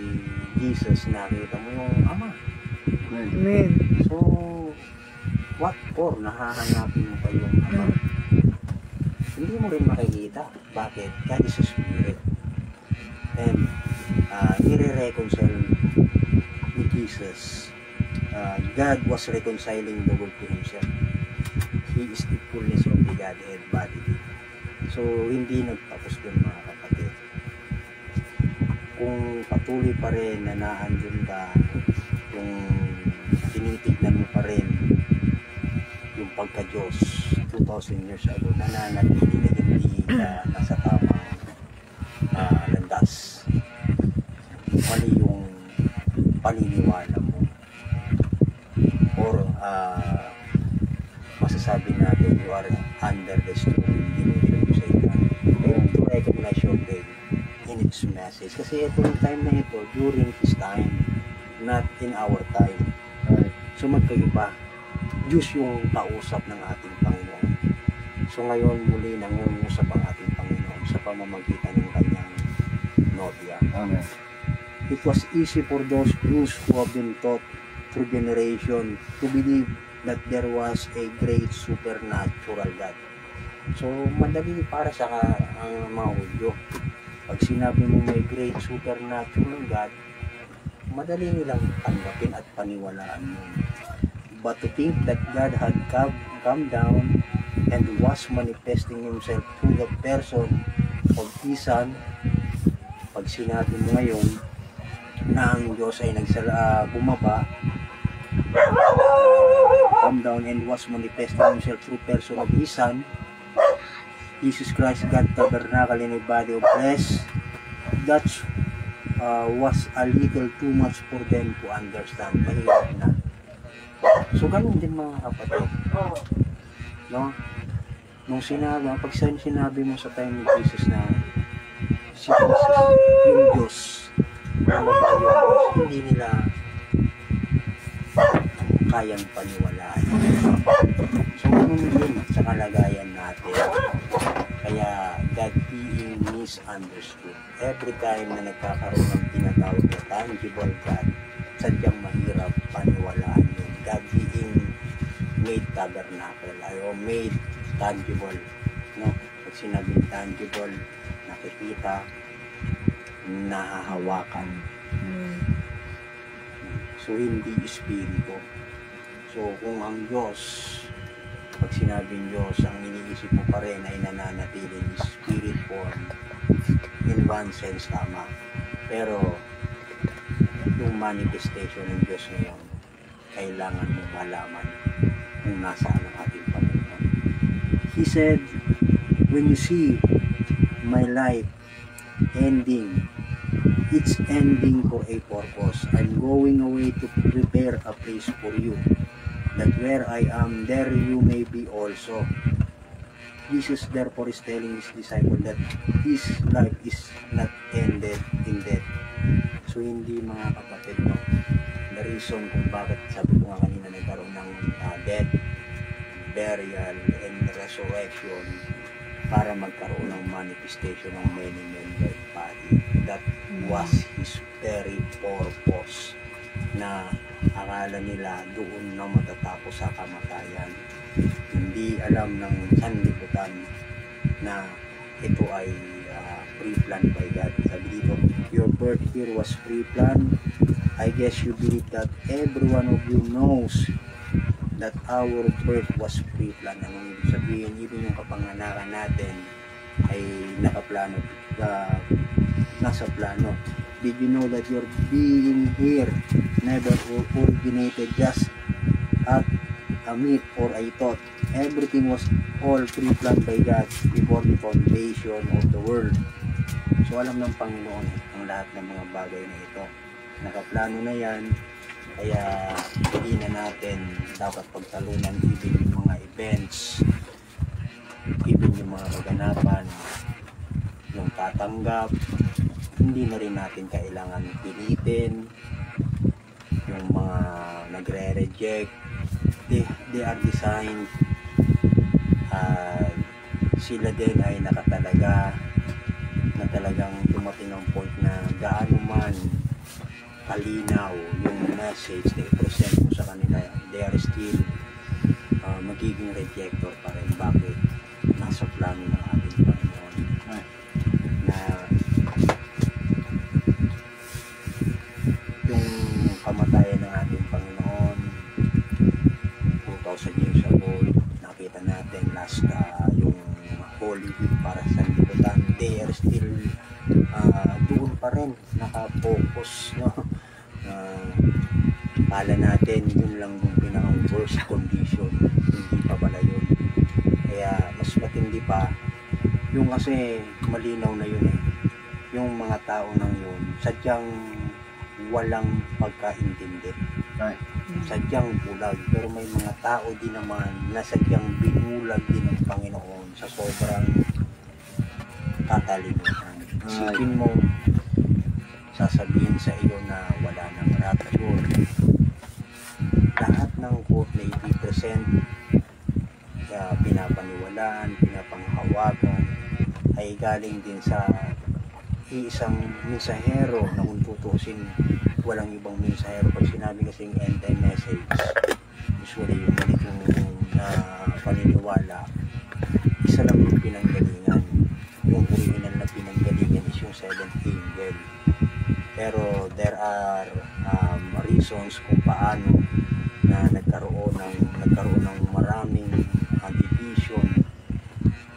Jesus, nakita mo yung Ama. Amen. So, what for? Nahahanapin mo pa yung Ama. Hindi mo rin makikita. Bakit? God is a spirit. And nire-reconcile ni Jesus. God was reconciling the world to Himself. He is the fullness of the Godhead bodily. So, hindi nagtapos dun, mga kapatid. Kung patuloy pa rin na naandun ka, kung tinitignan mo pa rin yung pagka-Diyos 2,000 years ago, nananatili na hindi ka nasa tamang landas. Mali yung paniniwala mo. Or masasabi natin you are under the strong delusion sa ito. You have to recognize your faith in its message. Kasi itong time na ito, during His time, not in our time. So magkaiba. Diyos yung kausap ng ating Panginoon. So ngayon muli nangungusap ang ating Panginoon sa pamamagitan ng kanyang nobya. Amen. It was easy for those Jews who have been taught through generation to believe that there was a great supernatural God. So madali para sa ang mga Hudyo. Pag sinabi mo may great supernatural God, madali nilang tanggapin at paniwalaan mo. But to think that God had come down and was manifesting Himself through the person of His Son, pag sinabi mo ngayon na ang Diyos ay bumaba, come down and was manifesting Himself through person of His Son, Jesus Christ, God tabernacle in a body of flesh, that was a little too much for them to understand. Mahirap na. So ganun din, mga kapatid. No? Nung pag sinabi mo sa time ni Jesus na si Jesus, yung Diyos, hindi nila kayang paniwalaan. So ganun din sa kalagayan natin. Kaya God being misunderstood. Every time na nagkakaroon ng tinatawag na tangible God, sadyang mahirap paniwalaan yun. God being made tabernacle, o made tangible. No? Pag sinabing tangible, nakikita, nahahawakan. So hindi espiritu. So kung ang Diyos, pag sinabing Diyos, ang iniisip mo pa rin ay nananatiling spirit form, in one sense tama. Pero yung manifestation ng Diyos ngayon, kailangan mo malaman kung nasaan ang ating Panginoon. He said, when you see my life ending, it's ending for a purpose. I'm going away to prepare a place for you, that where I am, there you may be also. Jesus therefore is telling his disciple that his life is not ended in death. So hindi mga kapatid, no, the reason kung bakit sabi ko nga kanina nagkaroon ng death, burial, and resurrection para magkaroon ng manifestation ng many dead body. That was his very purpose, na akala nila doon na matatapos sa kamatayan. Hindi alam ng sanlibutan na ito ay pre-planned by God. Sabi dito, your birth here was pre-planned. I guess you believe that every one of you knows that our birth was pre-planned. Anong ibig sabihin? Even yung kapanganakan natin ay nakaplano, nasa plano. Did you know that your being here never originated just at a myth or a thought? Everything was all pre-planned by God before the foundation of the world. So alam ng Panginoon ang lahat ng mga bagay na ito. Nakaplano na yan, kaya hindi na natin dapat pagtalunan even yung mga events, even yung mga kaganapan, yung tatanggap. Hindi na rin natin kailangan pilitin yung mga nagre-reject. They are designed, sila din ay nakatalaga na talagang dumating ang point na gaano man kalinaw yung message na i-present mo sa kanila, they are still magiging rejector pa rin. Bakit? Nasa plano ng ating Panginoon na yung kamatayan ng ating Panginoon 2,000 years ago, nakita natin last yung Holy Week para sa liputan, they are still doon pa rin nakapokus, no? Pala natin yun lang yung pinakang worst condition, hindi pa pala yun. Kaya mas matindi pa yung, kasi malinaw na yun yung mga tao nang yun sadyang walang pagkaintindi, sadyang bulag. Pero may mga tao din naman na sadyang binulag din ng Panginoon sa sobrang katalinutan. Isipin mo, sasabihin sa iyo na wala nang rapture. Lahat ng quote na i-present, pinapaniwalaan, pinapanghawakan, ay galing din sa isang mensahero na kung tutusin, walang ibang mensahero. Pag sinabi kasing end time message, usually yung ganitong paniniwala, isa lang yung pinanggalingan. Yung original na pinanggalingan is yung seventh angel. Pero there are reasons kung paano na nagkaroon ng maraming division,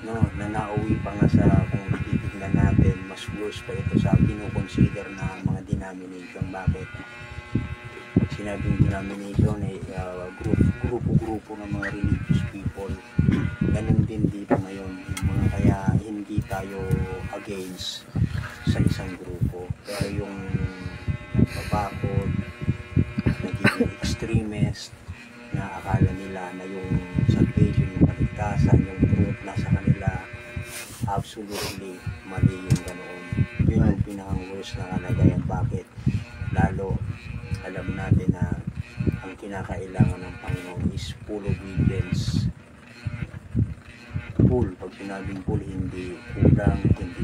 no, na nauwi pa nga sa, kung titignan natin, mas worse pa ito sa kinukonsider na mga denomination. Bakit? Pag sinabing denomination ay grupo-grupo ng mga religious people. Ganun din dito ngayon, mga, kaya hindi tayo against sa isang grupo, pero yung babakod, naging extremist, na akala nila na yung salvation, yung kaligtasan, yung truth nasa kanila, absolutely mali yung ganoon. Yun yung pinakang worst na kalagayan. Bakit? Lalo alam natin na ang kinakailangan ng Panginoon is full obedience. Full, pag sinabing full, hindi kulang, hindi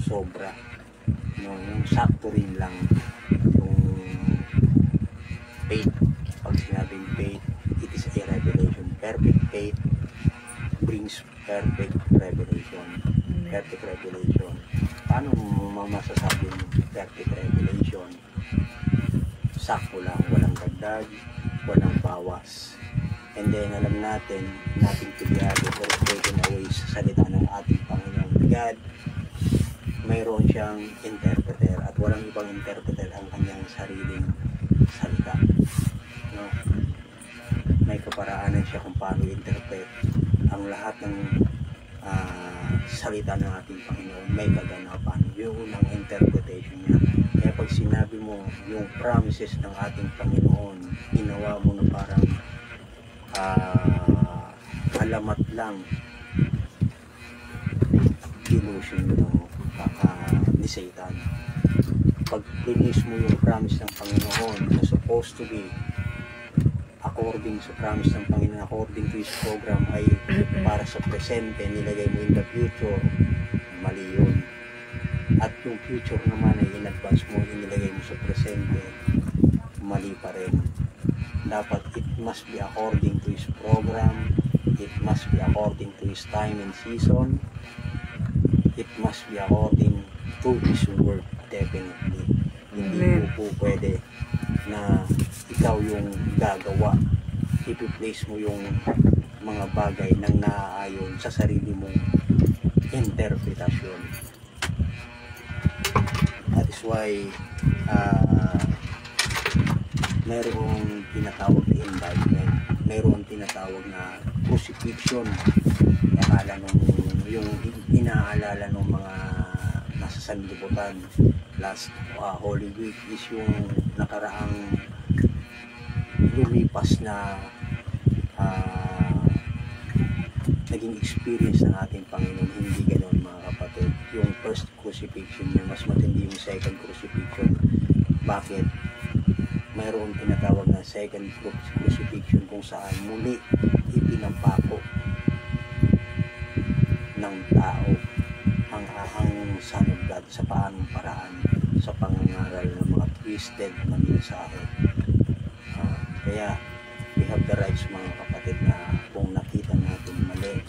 sobra, no, yung sakto rin lang yung faith. Pag sinabing faith, it is a revelation. Perfect faith brings perfect revelation. Perfect revelation. Paano mo masasabi yung perfect revelation? Sakto lang, walang dagdag, walang bawas. And then alam natin, nothing to be added or taken away sa salita ng ating Panginoon God. mayroon siyang interpreter at walang ibang interpreter ang kanyang sariling salita. No? May kaparaanan siya kung paano interpret ang lahat ng salita ng ating Panginoon. May kaganapan. Yung unang interpretation niya. Kaya pag sinabi mo yung promises ng ating Panginoon, ginawa mo na parang alamat lang, delusion mo ni Satan. Pag finish mo yung promise ng Panginoon na supposed to be according sa promise ng Panginoon, according to His program, ay para sa presente, nilagay mo in the future, mali yun. At yung future naman ay in advance mo, inilagay mo sa presente, mali pa rin. Dapat it must be according to His program, it must be according to His time and season, it must be according to His word, definitely. Hindi po pwede na ikaw yung gagawa, ipi-place mo yung mga bagay nang naaayon sa sarili mong interpretasyon. That is why mayroong tinatawag na indictment, mayroong tinatawag na crucifixion. Akala nung yung inaalala ng mga nasa sanlibutan last Holy Week is yung nakaraang lumipas na naging experience ng ating Panginoon. Hindi ganoon, mga kapatid. Yung first crucifixion niya, mas matindi yung second crucifixion. Bakit? Mayroong tinatawag na second crucifixion kung saan muli ipinampako ng tao ang Son of God sa paanong paraan, sa pangangaral ng mga twisted na mensahe. Kaya we have the rights, mga kapatid, na kung nakita natin mali,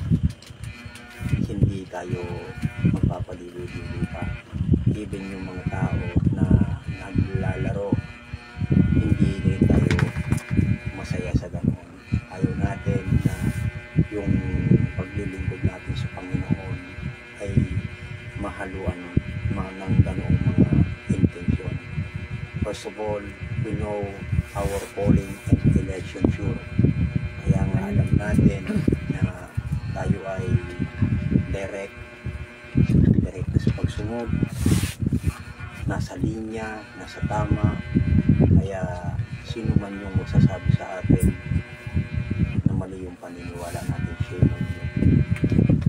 hindi tayo magpapaliwi-liwi pa. Even yung mga tao na naglalaro, hindi rin tayo masaya sa ganun. Ayaw natin na yung paglilingkod natin sa Panginoon ay mahaluan ng ganoong mga intensyon. First of all, we know our calling and election sure. Kaya nga alam natin na tayo ay direct na sa pagsunod, nasa linya, nasa tama. Kaya sino man yung magsasabi sa atin na mali yung paniniwala natin, shame on you.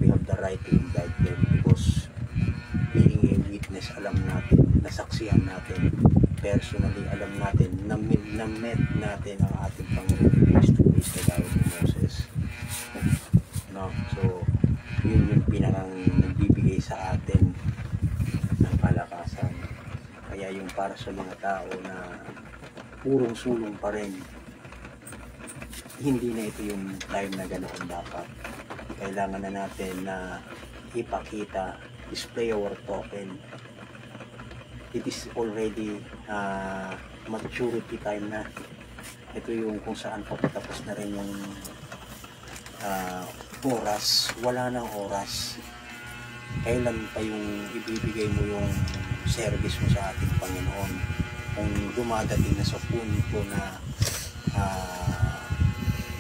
We have the right to indict them because being a witness, alam natin, nasaksihan natin, personally alam natin, na-met natin ang ating Panginoon face to face kagaya ni Moses. No? So, yun yung pinakang nagbibigay sa atin ng kalakasan. Kaya yung para sa mga tao na purong sulong pa rin, hindi na ito yung time na ganoon dapat. Kailangan na natin na ipakita, display our token. It is already maturity time na. Ito yung kung saan papatapos na rin yung oras. Wala nang oras. Kailan pa yung ibibigay mo yung service mo sa ating Panginoon? Kung dumadating na sa punto na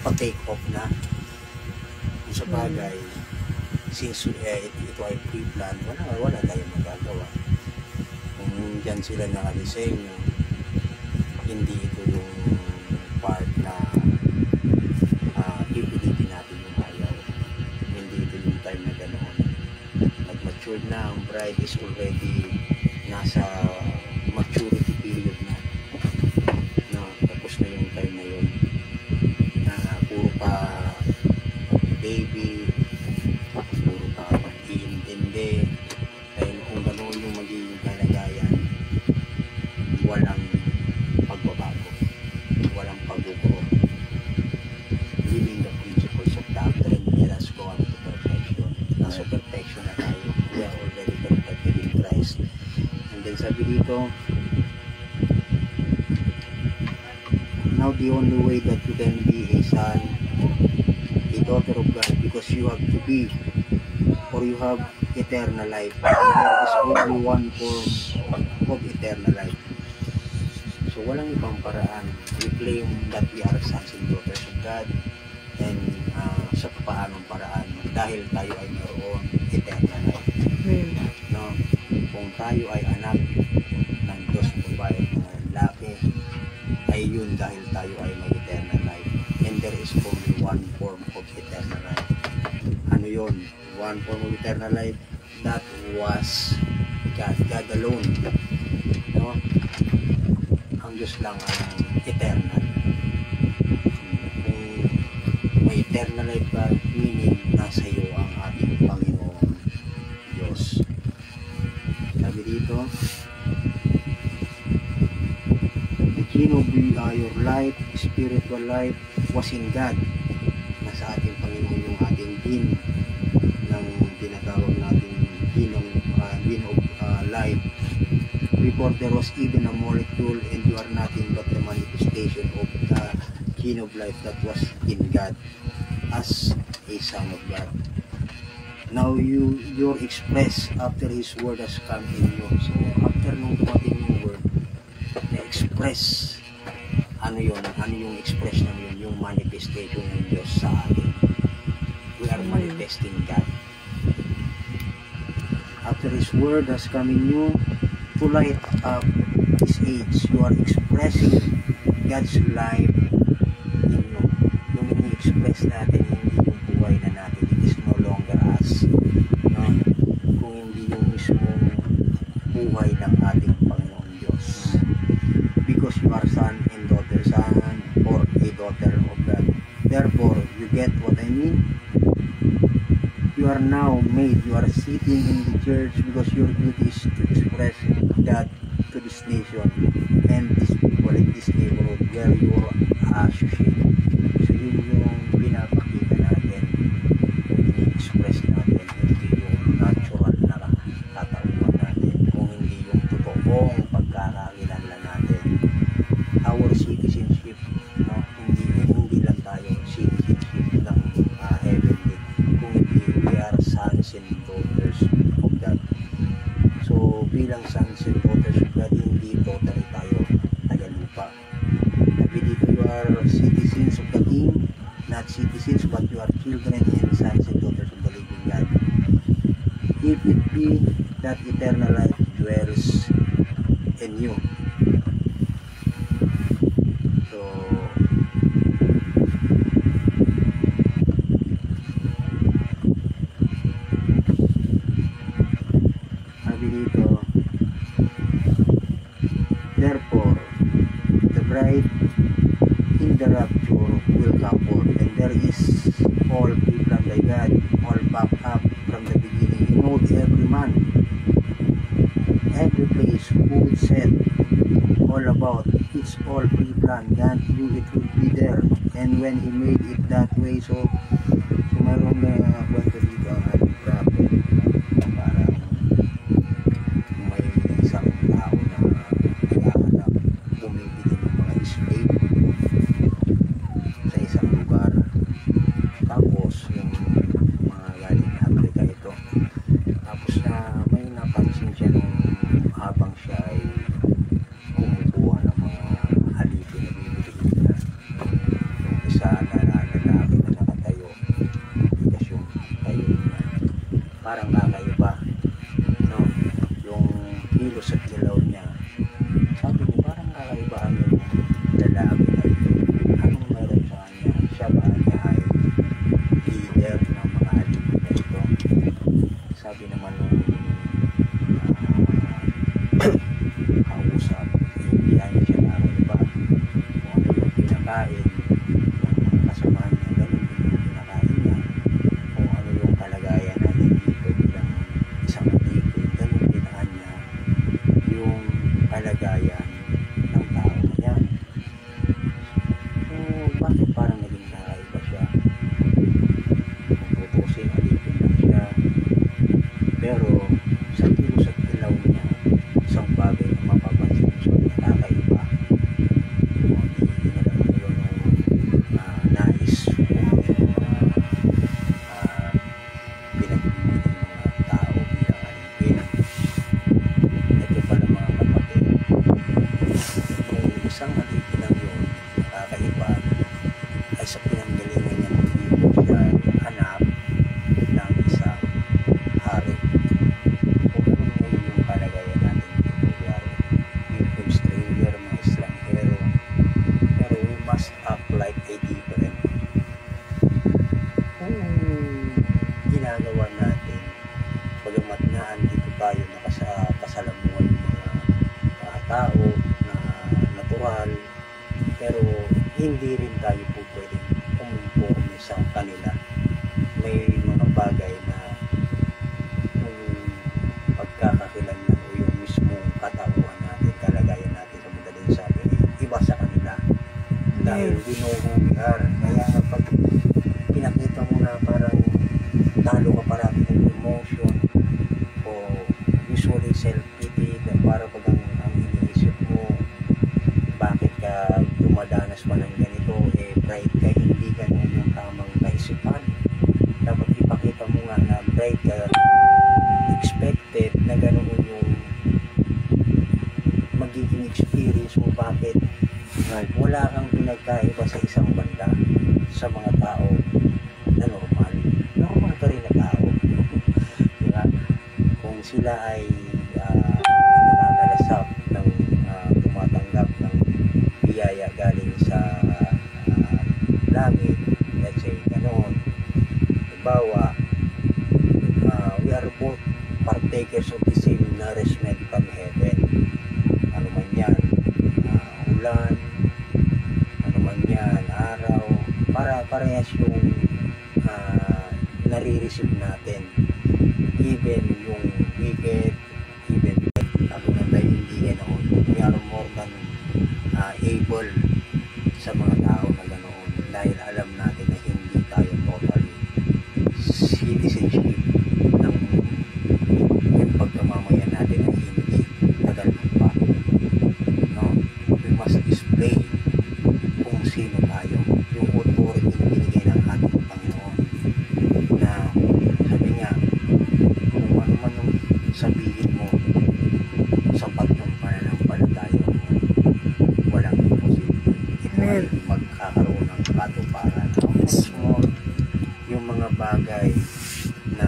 pa-take off na, kung sa bagay, since ito ay pre-plan, wala tayong magagawa. Kung dyan sila nakalisenyo, hindi ito yung part na pipilitin natin yung ayaw. Hindi ito yung time na ganoon. Nag-matured na, ang bride is already nasa maturity period na. Tapos na yung time na yun. Puro pa baby, puro pa pag-iintindi. Dahil kung ganoon yung magiging kalagayan, walang pagbabago, walang pagbubuo. Living the principles of doctrine, let us go on to perfection. Nasa perfection na tayo. We are already perfected in Christ. And then sabi dito, now the only way that you can be a son, a daughter of God, because you have to be or or you have eternal life. There is only one form of eternal life. So walang ibang paraan. We claim that we are sons and daughters of God, and sa paanong paraan dahil tayo ay mayroon eternal life. No? Kung tayo ay anak ng Diyos ng babae at mga lalaki, ay yun dahil tayo ay may eternal life. And there is only one form of eternal life. Ano yun? One form of eternal life, that was God. God alone. No? Ang Diyos lang ang eternal. Kung may eternal life ka, meaning nasa iyo ang ating Panginoong Diyos. Sabi dito, the king of your life, spiritual life, was in God. Nasa ating Panginoon yung ating din ng tinatawag natin din of life. Before there was even a molecule, and you are nothing but the manifestation of the king of life that was in God as a son of God. Now you're expressed after His word has come in you. So after nung dumating yung word, na-express, ano yung express na yun, yung manifestation ng Diyos sa atin. We are manifesting God. After His word has come in you, to light up this age, you are expressing God's life in you. Yung ini-express natin, hindi yung buhay na natin. It is no longer us. No? Kung hindi yung mismong buhay ng ating Panginoon Diyos. Because you are son and daughter, son or a daughter of God. Therefore, you get what I mean? You are now made, you are sitting in the church because your duty is to express God to this nation and these people in this neighborhood where you are associated. So yun yung pinapakita natin, yung express natin, hindi yung natural na katauhan natin, kung hindi yung totoong pagkakakilanlan natin. Our citizenship, no? Hindi lang tayo citizenship ng heavenly, kung hindi we are sons and daughters of God. So bilang sons and daughters of God, hindi totally tayo tagalupa. Sabi dito, you are citizens of the King, not citizens, but you are children and sons and daughters of the living God. If it be that eternal life dwells in you. So sabi dito, therefore the bride in the rapture will come forth, and there is all pre-planned by God, all backed up from the beginning. He knows every man, every place, who said, all about. It's all pre-planned. God knew it would be there, and when He made it that way, so mayroon na kwento dito ang prophet, parang may isang tao na naghahanap, bumibili ng mga slave sa isang lugar. Tapos yung mga galing na Africa ito, tapos na may napansin siya nung habang siya ay kumukuha ng mga alipin na bibili niya. Yung isa na lalaki na nakatayo, bigas yung tayo niya, parang kakaiba, no? Yung kilos at kilaw niya, sabi niya parang kakaiba ang yung lalaki na ito. Anong meron sa kanya? Siya ba niya ay leader ng mga alipin na ito? Sabi naman nung kausap, hindi ay siya nakaiba. Kung ano yung pinakain ng mga kasama niya, ganun din yung pinakain niya. Kung ano yung kalagayan natin dito bilang isang dito, ganun din na niya yung kalagayan ng tao na yan. So, bakit parang naging nakaiba siya? Kung tutusin, alipin lang siya. Pero sa kilos at ilaw niya, isang bagay na mapapansin mo sa nakakaiba. Kung hindi na lang yun nais kung pinagbibili ng mga hindi rin tayo po pwedeng kumpuni sa kanila. May mga bagay na yung pagkakakilanlan o yung mismong katauhan natin, kalagayan natin, kung madaling sabi, iba sa kanila. Dahil we know who we are. Kaya pag pinakita mo na parang talo ka parami ng emotion o usually self-pity, na para pag ang iniisip mo, bakit ka dumadanas pa ng ganito, bright ka, hindi ganun yung tamang kaisipan. Dapat ipakita mo nga na bright ka, expected na ganun yung magiging experience mo. Bakit wala kang pinagkaiba sa isang banda sa mga tao na normal pa rin na tao. Diba? Kung sila ay nakakalasap ng tumatanggap ng biyaya galing sa langit, let's say ganoon, halimbawa, we are both partakers of the same nourishment from heaven. Ano man yan, ulan, ano man yan, araw, para parehas yung nare-receive natin. Even yung wicked, even ako na tayo hindi ganoon, we are more than able sa mga tao na ganoon, dahil alam natin na hindi tayo totally citizenship ng yung pagkamamayan natin na hindi tagalog pa. No? We must display kung sino tayo, yung authority na binigay ng ating Panginoon, na sabi niya, kung ano man yung sabihin mo, sapat ng pananampalataya mo, walang imposible. Ito ay magkakaroon ng katuparan. Small, yung mga bagay na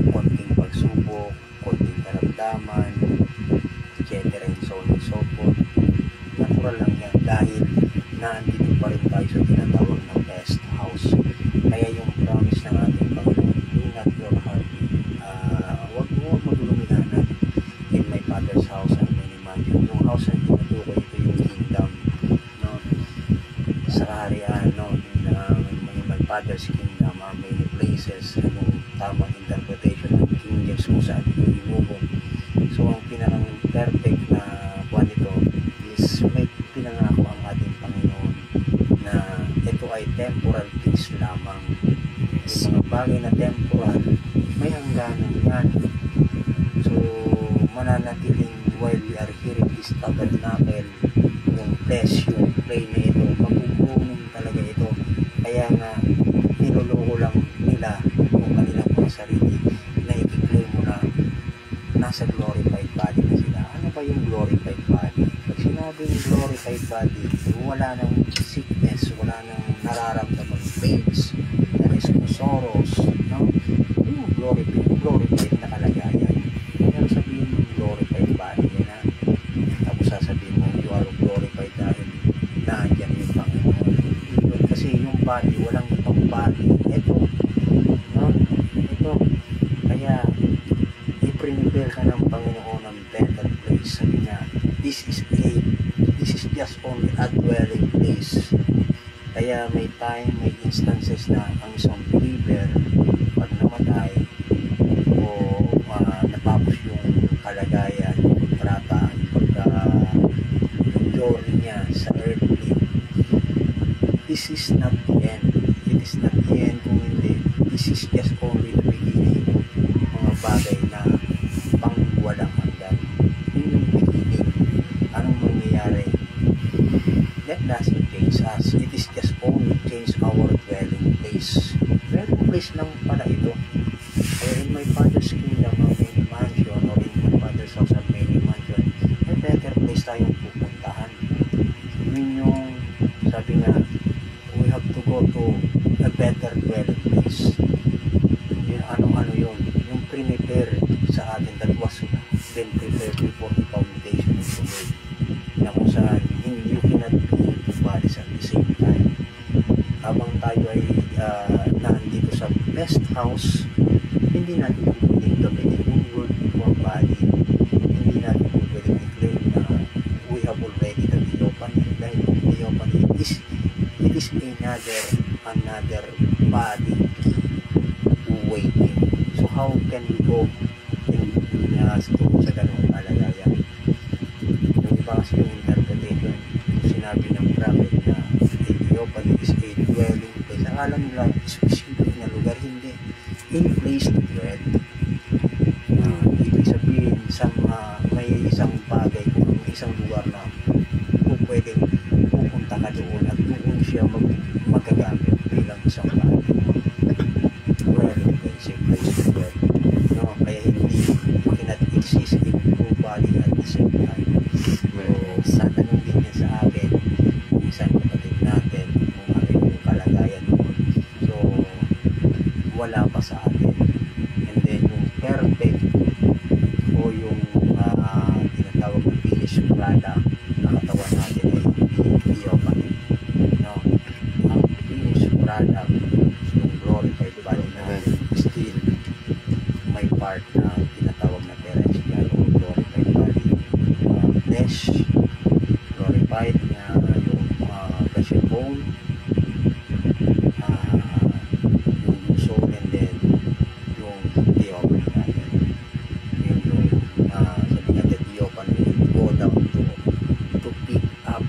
konting pagsubok, konting karamdaman, etc. and so on and so forth, natural lang yan dahil naandito pa rin tayo sa tinatawag ng best house. Kaya yung promise ng ating Panginoon, do not your heart, huwag mo maglumihanan. In my Father's house are many mansions. Yung house na tinutukoy, ito yung kingdom, no? Sa kaharian, no? My Father's kingdom, many places, anong tamang interpretation ng King James kung saan ito inubog. So ang pinakang perfect na buwan ito is may pinangako ang ating Panginoon na ito ay temporal things lamang. Yung mga bagay na temporal, may hangganan yan. So mananatiling while we are here in this tabernacle, yung flesh, yung plane na ito, mapupunin talaga ito. Kaya nga niloloko lang nila yung kanilang mga sarili na i-claim mo na nasa glorified body na sila. Ano ba yung glorified body? Pag sinabing glorified body, wala nang sickness, wala nang nararamdamang pains, there is no sorrows, no? Yung glorified na kalagayan. Pero sabihin mo glorified body yan, na tapos sasabihin mo you are glorified dahil naandyan yung Panginoon. Kasi yung body, walang ibang body. Ito, no? Ito. Kaya i-prepare ka ng Panginoon ng better place. Sabi niya, this is just only a dwelling place. Kaya may time, may instances na ang isang believer pag namatay o natapos yung kalagayan, yung kontrata, yung journey niya sa earthly, this is not the end. It is not the end. Kung hindi, this is just only the beginning. Mga bagay na pang walang hanggan. Yun yung beginning. Anong mangyayari? That doesn't change us. It is just only change our dwelling place. Dwelling place lang pala ito. Kaya in my Father's kingdom, many mansion, or in my Father's house, many mansion, may better place tayong pupuntahan. Yun yung sabi nga, we have to go to a better dwelling place. Yun, ano yun? Yung prepare sa atin that was been prepared before the foundation of the world. Na kung saan you cannot be in two bodies at the same time. Habang tayo ay nandito sa best house, hindi natin pwedeng gamitin yung word for body. Hindi natin pwedeng i-claim na we have already the theophany, dahil yung theophany is body waiting. So how can we go sa ganung kalagayan? Yung iba kasi yung interpretation, yung sinabi ng prophet na Ethiopia is a dwelling place. Ang alam nila, specific na lugar, hindi in place to dwell. Ibig sabihin, may isang bagay, may isang lugar na kung pwedeng pupunta ka doon at doon siya magagamit bilang isang bagay. Dwelling place, a place to dwell. No, kaya hindi cannot exist in two body at the same time. So, sa tanong din niya sa akin, kung isang kapatid natin, kung ano yung kalagayan mo. So, wala pa sa atin. And then, yung perfect o yung tinatawag na finished product na katawan natin ay Theophany. No? Ang finished product, yung glorified body natin, still may part na tinatawag na terrestrial o glorified body. Flesh, glorified na yung flesh and bone, yung soul, and then yung theophany natin. Yung sabi natin theophany, go down to pick up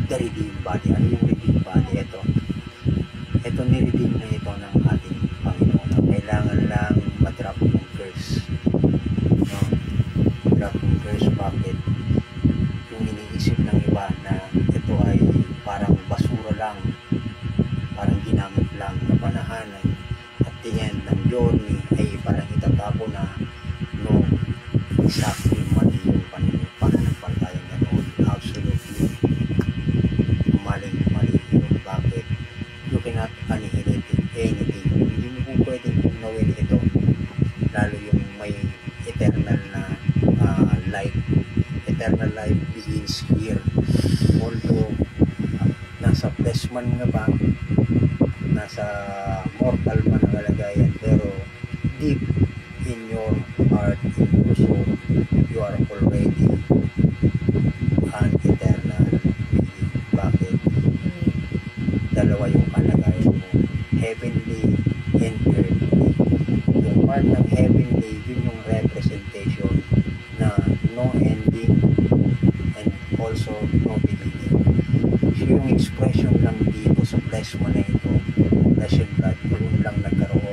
the redeemed body. Ano yung redeemed body? Ito niredeem na ito ng ating Panginoon. Kailangan lang madrap yung curse. No? Madrap yung curse. Bakit? Yung iniisip ng iba na ito ay parang basura lang, parang ginamit lang na panahanan, at the end ng journey ay parang itatapo na, no, exactly mali yung pananampalatayang ganoon. Absolutely mali yun. Bakit? You cannot annihilate anything. Hindi mo po pwedeng gawin ito, lalo yung may eternal na life. Eternal life begins here. Although nasa flesh man nga ba, nasa mortal man ang kalagayan, pero deep in your heart, in your soul, you are already an eternal being. Bakit? Dalawa yung kalagayan mo, heavenly and earthly. Yung part ng heavenly, yun yung representation na no ending and also no beginning. So yung expression lang dito sa flesh mo na ito, flesh and blood, doon lang nagkaroon